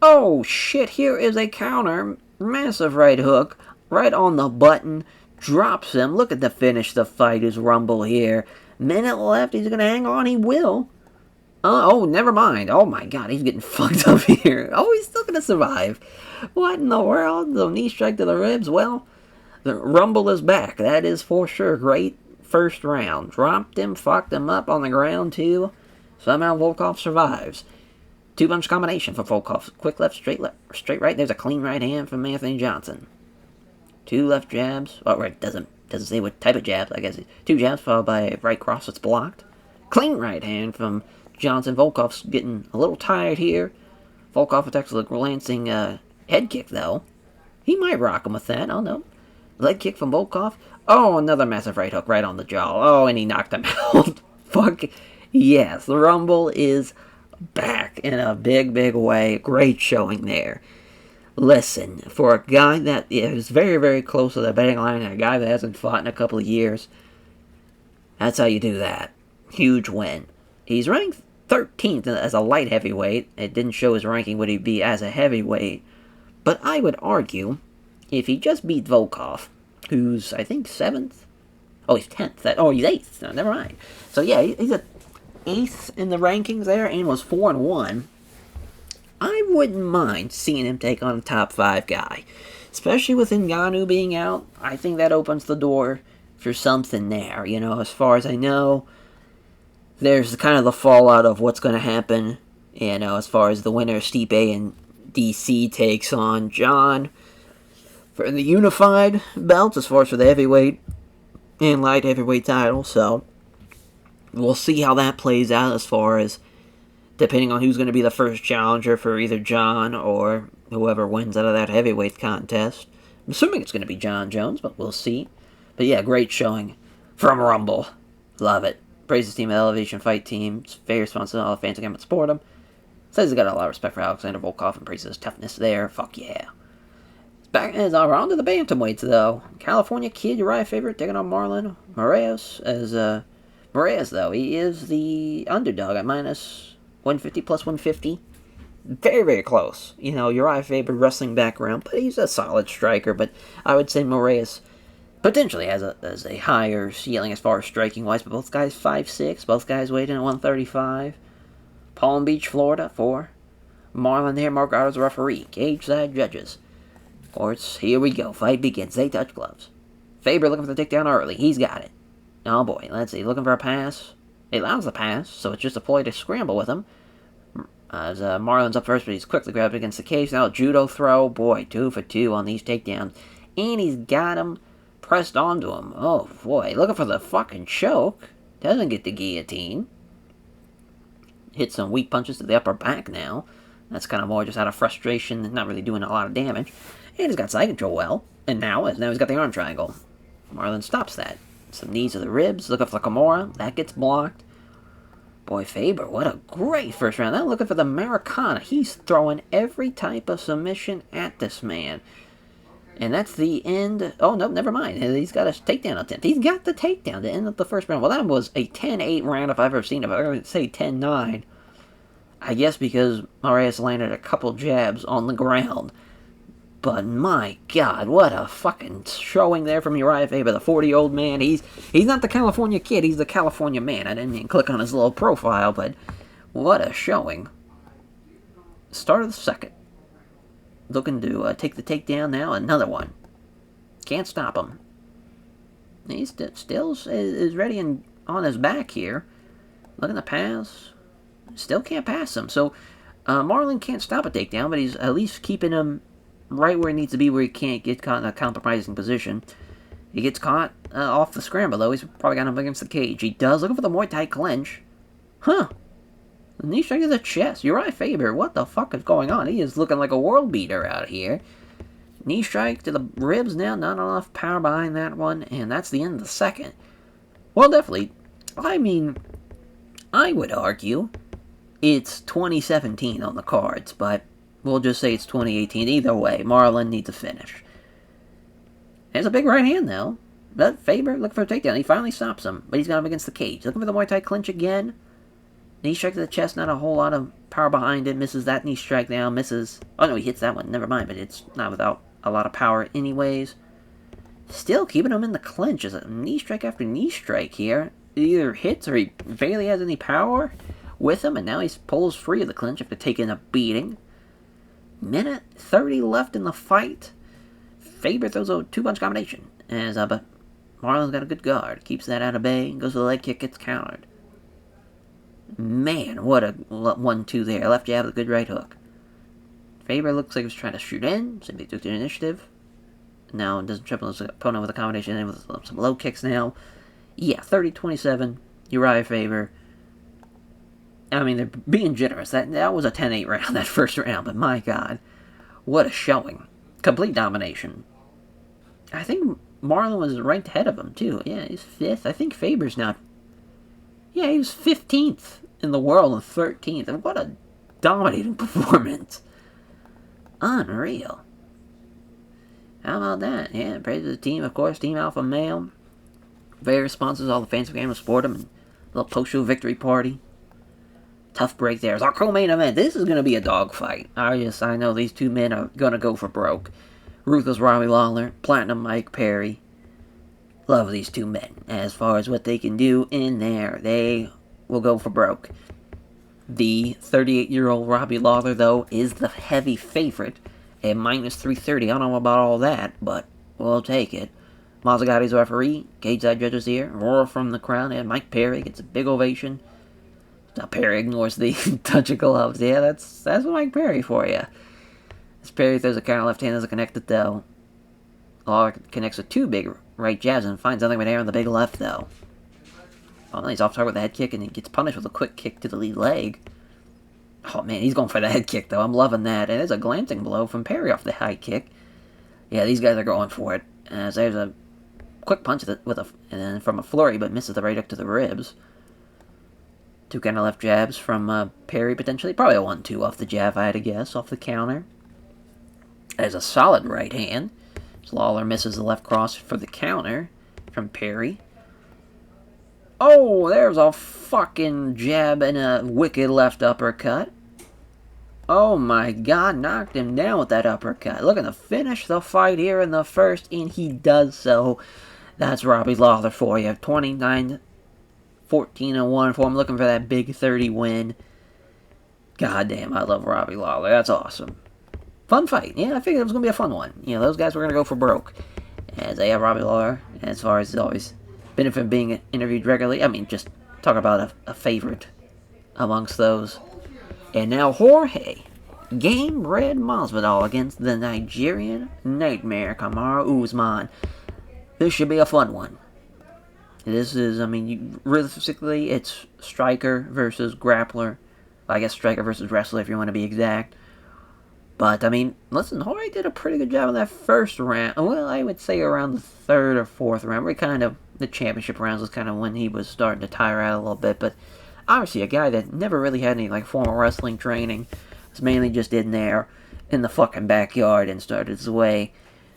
Oh, shit. Here is a counter. Massive right hook. Right on the button. Drops him. Look at the finish the fight is Rumble here. Minute left. He's going to hang on. He will. Oh, never mind. Oh, my God. He's getting fucked up here. Oh, he's still going to survive. What in the world? The knee strike to the ribs? Well, the Rumble is back. That is for sure. Great first round. Dropped him. Fucked him up on the ground, too. Somehow Volkov survives. 2-punch combination for Volkov. Quick left, straight right. There's a clean right hand from Anthony Johnson. 2 left jabs. Oh, right, doesn't say what type of jabs. I guess 2 jabs followed by a right cross that's blocked. Clean right hand from Johnson. Volkov's getting a little tired here. Volkov attacks with a glancing head kick, though. He might rock him with that. I don't know. Leg kick from Volkov. Oh, another massive right hook right on the jaw. Oh, and he knocked him out. Fuck. Yes, the Rumble is back in a big, big way. Great showing there. Listen, for a guy that is very, very close to the betting line, and a guy that hasn't fought in a couple of years, that's how you do that. Huge win. He's ranked 13th as a light heavyweight. It didn't show his ranking would he be as a heavyweight. But I would argue, if he just beat Volkov, who's, I think, 7th? Oh, he's 10th. Oh, he's 8th. No, never mind. So, yeah, he's a 8th in the rankings there, and was 4-1. I wouldn't mind seeing him take on a top 5 guy. Especially with Ngannou being out, I think that opens the door for something there. You know, as far as I know, there's kind of the fallout of what's going to happen, you know, as far as the winner of Stipe and DC takes on John for the unified belts, as far as for the heavyweight and light heavyweight title. So we'll see how that plays out, as far as depending on who's going to be the first challenger for either John or whoever wins out of that heavyweight contest. I'm assuming it's going to be John Jones, but we'll see. But yeah, great showing from Rumble. Love it. Praises team at Elevation Fight Team. It's very responsive to all the fans who come and support him. Says he's got a lot of respect for Alexander Volkov and praises his toughness there. Fuck yeah. Back as we're on to the bantamweights though. California Kid, Uriah Faber, taking on Marlon Moraes. As Moraes though, he is the underdog at minus 150 plus 150. Very, very close. You know, Uriah Faber wrestling background, but he's a solid striker. But I would say Moraes potentially has a higher ceiling as far as striking wise. But both guys 5'6", both guys weighed in at 135. Palm Beach, Florida for Marlon there. Mark Otto's referee. Cage side judges. Courts, here we go. Fight begins. They touch gloves. Faber looking for the takedown early. He's got it. Oh boy, let's see. Looking for a pass. He allows the pass, so it's just a ploy to scramble with him. As Marlon's up first, but he's quickly grabbed against the cage. Now judo throw. Boy, 2 for 2 on these takedowns. And he's got him pressed onto him. Oh boy, looking for the fucking choke. Doesn't get the guillotine. Hit some weak punches to the upper back now. That's kind of more just out of frustration and not really doing a lot of damage. And he's got side control well. And now he's got the arm triangle. Marlon stops that. Some knees to the ribs. Looking for the Kimura. That gets blocked. Boy, Faber, what a great first round. Now looking for the Americana. He's throwing every type of submission at this man. And that's the end. Oh, no, never mind. He's got a takedown attempt. He's got the takedown to end up the first round. Well, that was a 10-8 round if I've ever seen it. If I ever say 10-9. I guess because Moraes landed a couple jabs on the ground. But my God, what a fucking showing there from Uriah Faber, the 40-year-old man. He's not the California Kid, he's the California man. I didn't even click on his little profile, but what a showing. Start of the second. Looking to take the takedown now, another one. Can't stop him. He still is ready and on his back here. Looking to pass. Still can't pass him. So Marlon can't stop a takedown, but he's at least keeping him right where he needs to be, where he can't get caught in a compromising position. He gets caught off the scramble, though. He's probably got him against the cage. He does. Looking for the Muay Thai clinch. Huh. The knee strike to the chest. Uriah Faber, what the fuck is going on? He is looking like a world beater out here. Knee strike to the ribs now. Not enough power behind that one. And that's the end of the second. Well, definitely. I mean, I would argue it's 2017 on the cards, but we'll just say it's 2018. Either way, Marlon needs a finish. There's a big right hand, though. But Faber looking for a takedown. He finally stops him, but he's got him against the cage. Looking for the Muay Thai clinch again. Knee strike to the chest, not a whole lot of power behind it. Misses that knee strike now. Misses. Oh, no, he hits that one. Never mind, but it's not without a lot of power anyways. Still keeping him in the clinch. Is a knee strike after knee strike here. It either hits or he barely has any power with him, and now he pulls free of the clinch after taking a beating. Minute 30 left in the fight. Faber throws a 2-punch combination. But Marlon's got a good guard. Keeps that out of bay. Goes to the leg kick. Gets countered. Man, what a 1-2 there. Left jab with a good right hook. Faber looks like he's trying to shoot in. Simply took the initiative. Now doesn't triple his opponent with a combination in with some low kicks now. Yeah, 30-27. Uriah Faber. I mean, they're being generous. That was a 10-8 round, that first round. But my God, what a showing. Complete domination. I think Marlon was ranked ahead of him, too. Yeah, he's 5th. I think Faber's now... Yeah, he was 15th in the world and 13th. And what a dominating performance. Unreal. How about that? Yeah, praise to the team, of course. Team Alpha Male. Various sponsors, all the fans of the game will support them. And a little post-show victory party. Tough break there. It's our co-main event. This is going to be a dogfight. I know these two men are going to go for broke. Ruthless Robbie Lawler, Platinum Mike Perry. Love these two men. As far as what they can do in there, they will go for broke. The 38-year-old Robbie Lawler, though, is the heavy favorite at minus 330. I don't know about all that, but we'll take it. Mazzagotti's referee, cage side judges here, roar from the crowd, and Mike Perry gets a big ovation. Now Perry ignores the touch of gloves. Yeah, that's what Mike Perry for you. As Perry throws a counter left hand, doesn't connect it though. Lawler connects with 2 big right jabs and finds nothing but air on the big left though. Oh, he's off target with the head kick and he gets punished with a quick kick to the lead leg. Oh man, he's going for the head kick though. I'm loving that. And there's a glancing blow from Perry off the high kick. Yeah, these guys are going for it. As there's a quick punch and then from a flurry, but misses the right hook to the ribs. 2 counter left jabs from Perry potentially. Probably a 1-2 off the jab, I had to guess, off the counter. There's a solid right hand. Lawler misses the left cross for the counter from Perry. Oh, there's a fucking jab and a wicked left uppercut. Oh my god, knocked him down with that uppercut. Looking to finish the fight here in the first, and he does so. That's Robbie Lawler for you. 29-14-1 for him. Looking for that big 30 win. God damn, I love Robbie Lawler. That's awesome. Fun fight. Yeah, I figured it was going to be a fun one. You know, those guys were going to go for broke. As they have Robbie Lawler, as far as he's always been from being interviewed regularly. I mean, just talk about a favorite amongst those. And now Jorge, Game Red Masvidal against the Nigerian Nightmare, Kamaru Usman. This should be a fun one. This is, I mean, realistically, it's striker versus grappler. I guess striker versus wrestler, if you want to be exact. But, I mean, listen, Jorge did a pretty good job in that first round. Well, I would say around the 3rd or 4th round. The championship rounds was kind of when he was starting to tire out a little bit. But, obviously, a guy that never really had any, formal wrestling training. Was mainly just in there in the fucking backyard and started his way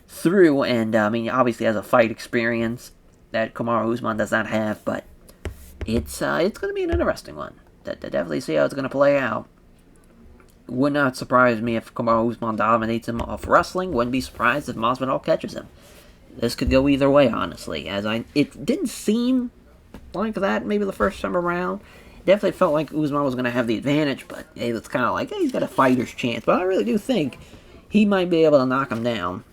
through. And, I mean, obviously has a fight experience that Kamaru Usman does not have. But, it's going to be an interesting one. To definitely see how it's going to play out. Would not surprise me if Kamaru Usman dominates him off wrestling. Wouldn't be surprised if Masvidal catches him. This could go either way, honestly. It didn't seem like that maybe the first time around. Definitely felt like Usman was going to have the advantage, but it's kind of like, hey, he's got a fighter's chance. But I really do think he might be able to knock him down.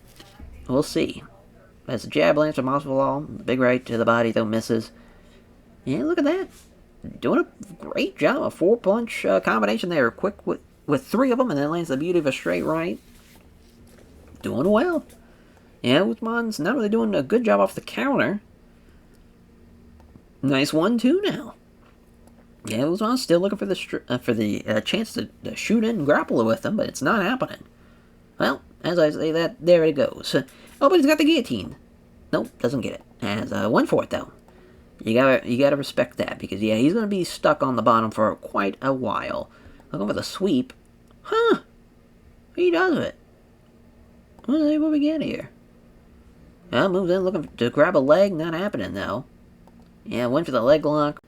We'll see. As a jab lands from Masvidal, the big right to the body, though, misses. Yeah, look at that. Doing a great job. A 4-punch combination there. Quick with 3 of them, and then lands the beauty of a straight right. Doing well. Yeah, Usman's not really doing a good job off the counter. Nice 1-2 now. Yeah, Usman's still looking for the chance to shoot in and grapple with him, but it's not happening. Well, as I say that, there it goes. Oh, but he's got the guillotine. Nope, doesn't get it. Has went for it though. You gotta respect that, because yeah, he's gonna be stuck on the bottom for quite a while. Looking for the sweep. Huh. He does it. Let's see what we get here. Well, moves in looking to grab a leg. Not happening, though. Yeah, went for the leg lock.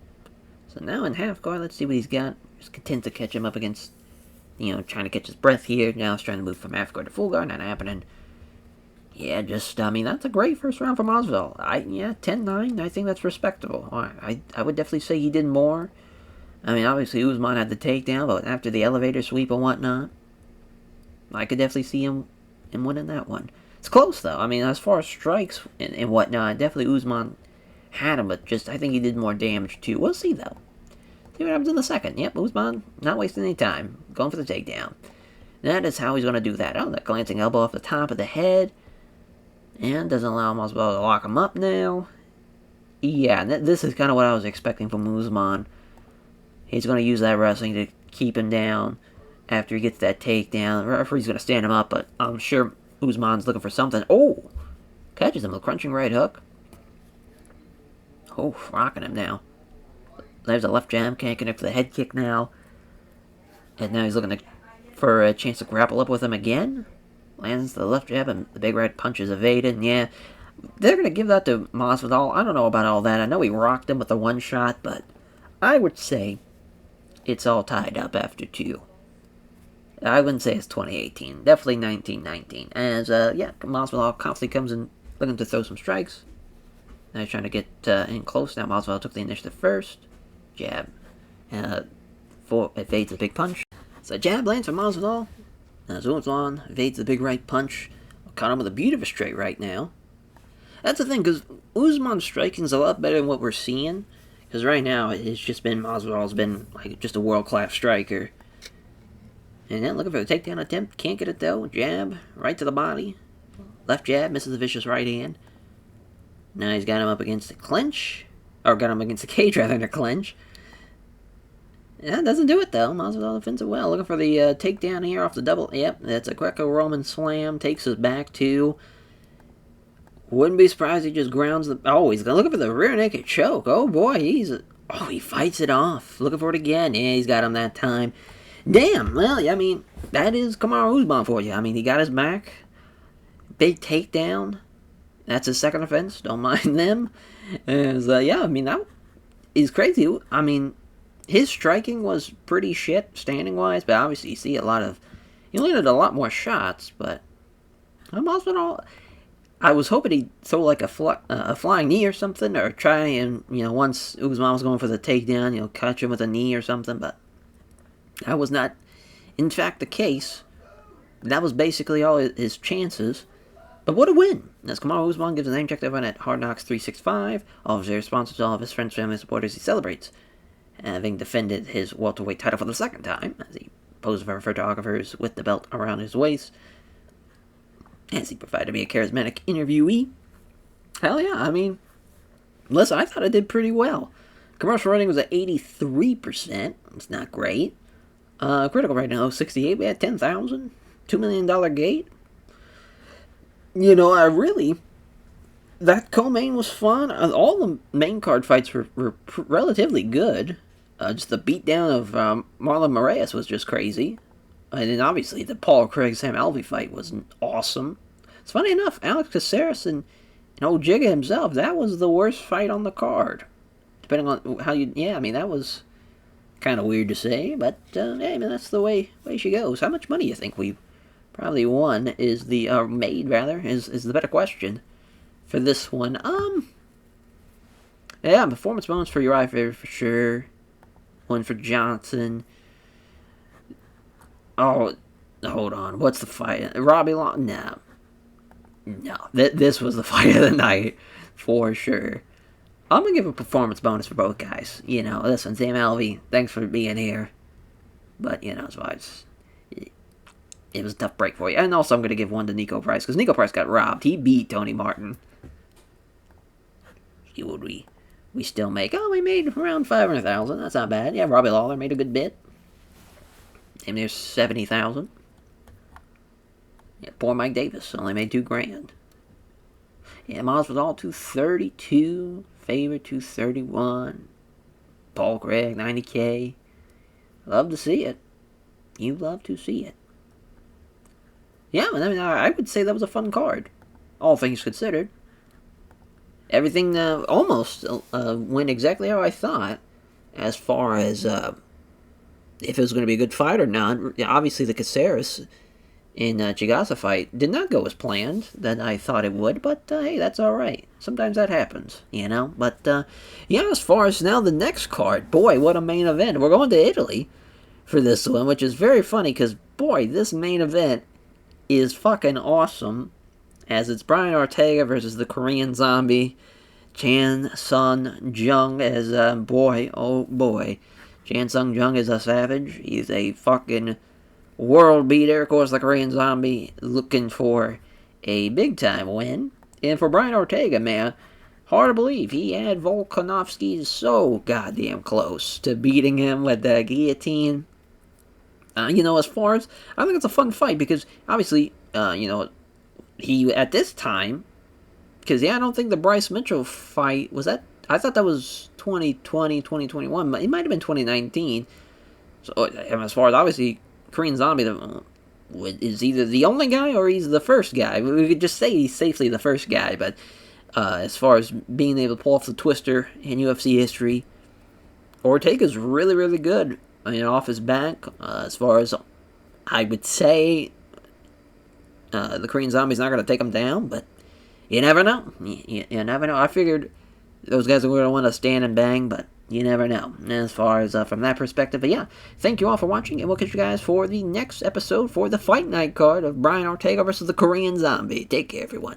So now in half guard, let's see what he's got. Just content to catch him up against, trying to catch his breath here. Now he's trying to move from half guard to full guard. Not happening. Yeah, that's a great first round for Masvidal. 10-9. I think that's respectable. I would definitely say he did more. I mean, obviously, Usman had the takedown, but after the elevator sweep and whatnot, I could definitely see him winning that one. It's close, though. I mean, as far as strikes and whatnot, definitely Usman had him, but I think he did more damage, too. We'll see, though. See what happens in the second. Yep, Usman, not wasting any time. Going for the takedown. That is how he's going to do that. Oh, that glancing elbow off the top of the head. And doesn't allow Masvidal to lock him up now. Yeah, this is kind of what I was expecting from Usman. He's going to use that wrestling to keep him down after he gets that takedown. The referee's going to stand him up, but I'm sure Usman's looking for something. Oh! Catches him with a crunching right hook. Oh, rocking him now. There's a left jab, can't connect for the head kick now. And now he's looking for a chance to grapple up with him again. Lands the left jab and the big right punch is evaded. And yeah, they're going to give that to Masvidal. I don't know about all that. I know he rocked him with the one shot, but I would say it's all tied up after 2. I wouldn't say it's 2018. Definitely 1919. As, yeah, Masvidal constantly comes in looking to throw some strikes. Now he's trying to get in close. Now Masvidal took the initiative first. Jab. Evades the big punch. So jab lands from Masvidal. Now Usman evades the big right punch. Caught him with a beautiful straight right now. That's the thing, because Usman's striking is a lot better than what we're seeing. Because right now, it's just been, Masvidal's been like just a world-class striker. And then looking for the takedown attempt. Can't get it though. Jab. Right to the body. Left jab. Misses the vicious right hand. Now he's got him up against the clinch. Or got him against the cage rather than a clinch. Yeah, doesn't do it though. Masvidal defends it well. Looking for the takedown here off the double. Yep, that's a Greco-Roman slam. Takes us back to... Wouldn't be surprised he just grounds the... Oh, he's looking for the rear naked choke. Oh boy, Oh, he fights it off. Looking for it again. Yeah, he's got him that time. Damn, well, I mean, that is Kamaru Usman for you. I mean, he got his back. Big takedown. That's his second offense. Don't mind them. Yeah, I mean, that is crazy. I mean, his striking was pretty shit, standing-wise, but obviously you see a lot of... He landed a lot more shots, but... Masvidal... I was hoping he'd throw like a flying knee or something, or try and, once Usman was going for the takedown, catch him with a knee or something, but that was not, in fact, the case. That was basically all his chances. But what a win! As Kamaru Usman gives a name check to everyone at Hard Knocks 365, all of his sponsors, all of his friends, family, supporters, he celebrates, having defended his welterweight title for the second time, as he posed for photographers with the belt around his waist, as he provided me a charismatic interviewee. Hell yeah, I mean, listen, I thought I did pretty well. Commercial rating was at 83%. It's not great. Critical rating, 68. We had 10,000. $2 million gate. That co-main was fun. All the main card fights were relatively good. Just the beatdown of Marlon Moraes was just crazy. And then obviously the Paul Craig-Sam Alvey fight was awesome. It's funny enough, Alex Caceres and old Chigaza himself, that was the worst fight on the card. Depending on how you... Yeah, I mean, that was kind of weird to say, but hey, man, that's the way she goes. How much money you think we probably won is the... made, rather, is the better question for this one. Yeah, performance bonus for Uriah Faber for sure. One for Johnson. Oh, hold on. What's the fight? Robbie Long? No. This was the fight of the night, for sure. I'm going to give a performance bonus for both guys. Listen, Sam Alvey, thanks for being here. But, it was a tough break for you. And also I'm going to give one to Nico Price, because Nico Price got robbed. He beat Tony Martin. See what we still make. Oh, we made around 500,000. That's not bad. Yeah, Robbie Lawler made a good bit. And there's 70,000. Yeah, poor Mike Davis only made $2,000. Yeah, Masvidal 232, Faber 231, Paul Craig 90K. Love to see it. You love to see it. Yeah, I mean, I would say that was a fun card, all things considered. Everything almost went exactly how I thought, as far as if it was going to be a good fight or not. Obviously, the Caceres in Chigaza fight did not go as planned that I thought it would, but hey, that's alright. Sometimes that happens, But, yeah, as far as now the next card, boy, what a main event. We're going to Italy for this one, which is very funny, because, boy, this main event is fucking awesome, as it's Brian Ortega versus the Korean Zombie, Chan Sung Jung, as, boy, oh boy. Chan Sung Jung is a savage. He's a fucking world beater. Of course, the Korean Zombie looking for a big-time win. And for Brian Ortega, man, hard to believe. He had Volkanovski so goddamn close to beating him with the guillotine. As far as... I think it's a fun fight because, obviously, he, at this time, Because, yeah, I don't think the Bryce Mitchell fight, was that, I thought that was 2020, 2021, but it might have been 2019. So, as far as, obviously, Korean Zombie is either the only guy or he's the first guy. We could just say he's safely the first guy, but as far as being able to pull off the twister in UFC history, Ortega's really, really good. I mean, off his back, as far as I would say, the Korean Zombie's not going to take him down, but you never know. You never know. I figured those guys were going to want to stand and bang, but you never know. As far as from that perspective. But yeah, thank you all for watching, and we'll catch you guys for the next episode for the Fight Night card of Brian Ortega versus the Korean Zombie. Take care, everyone.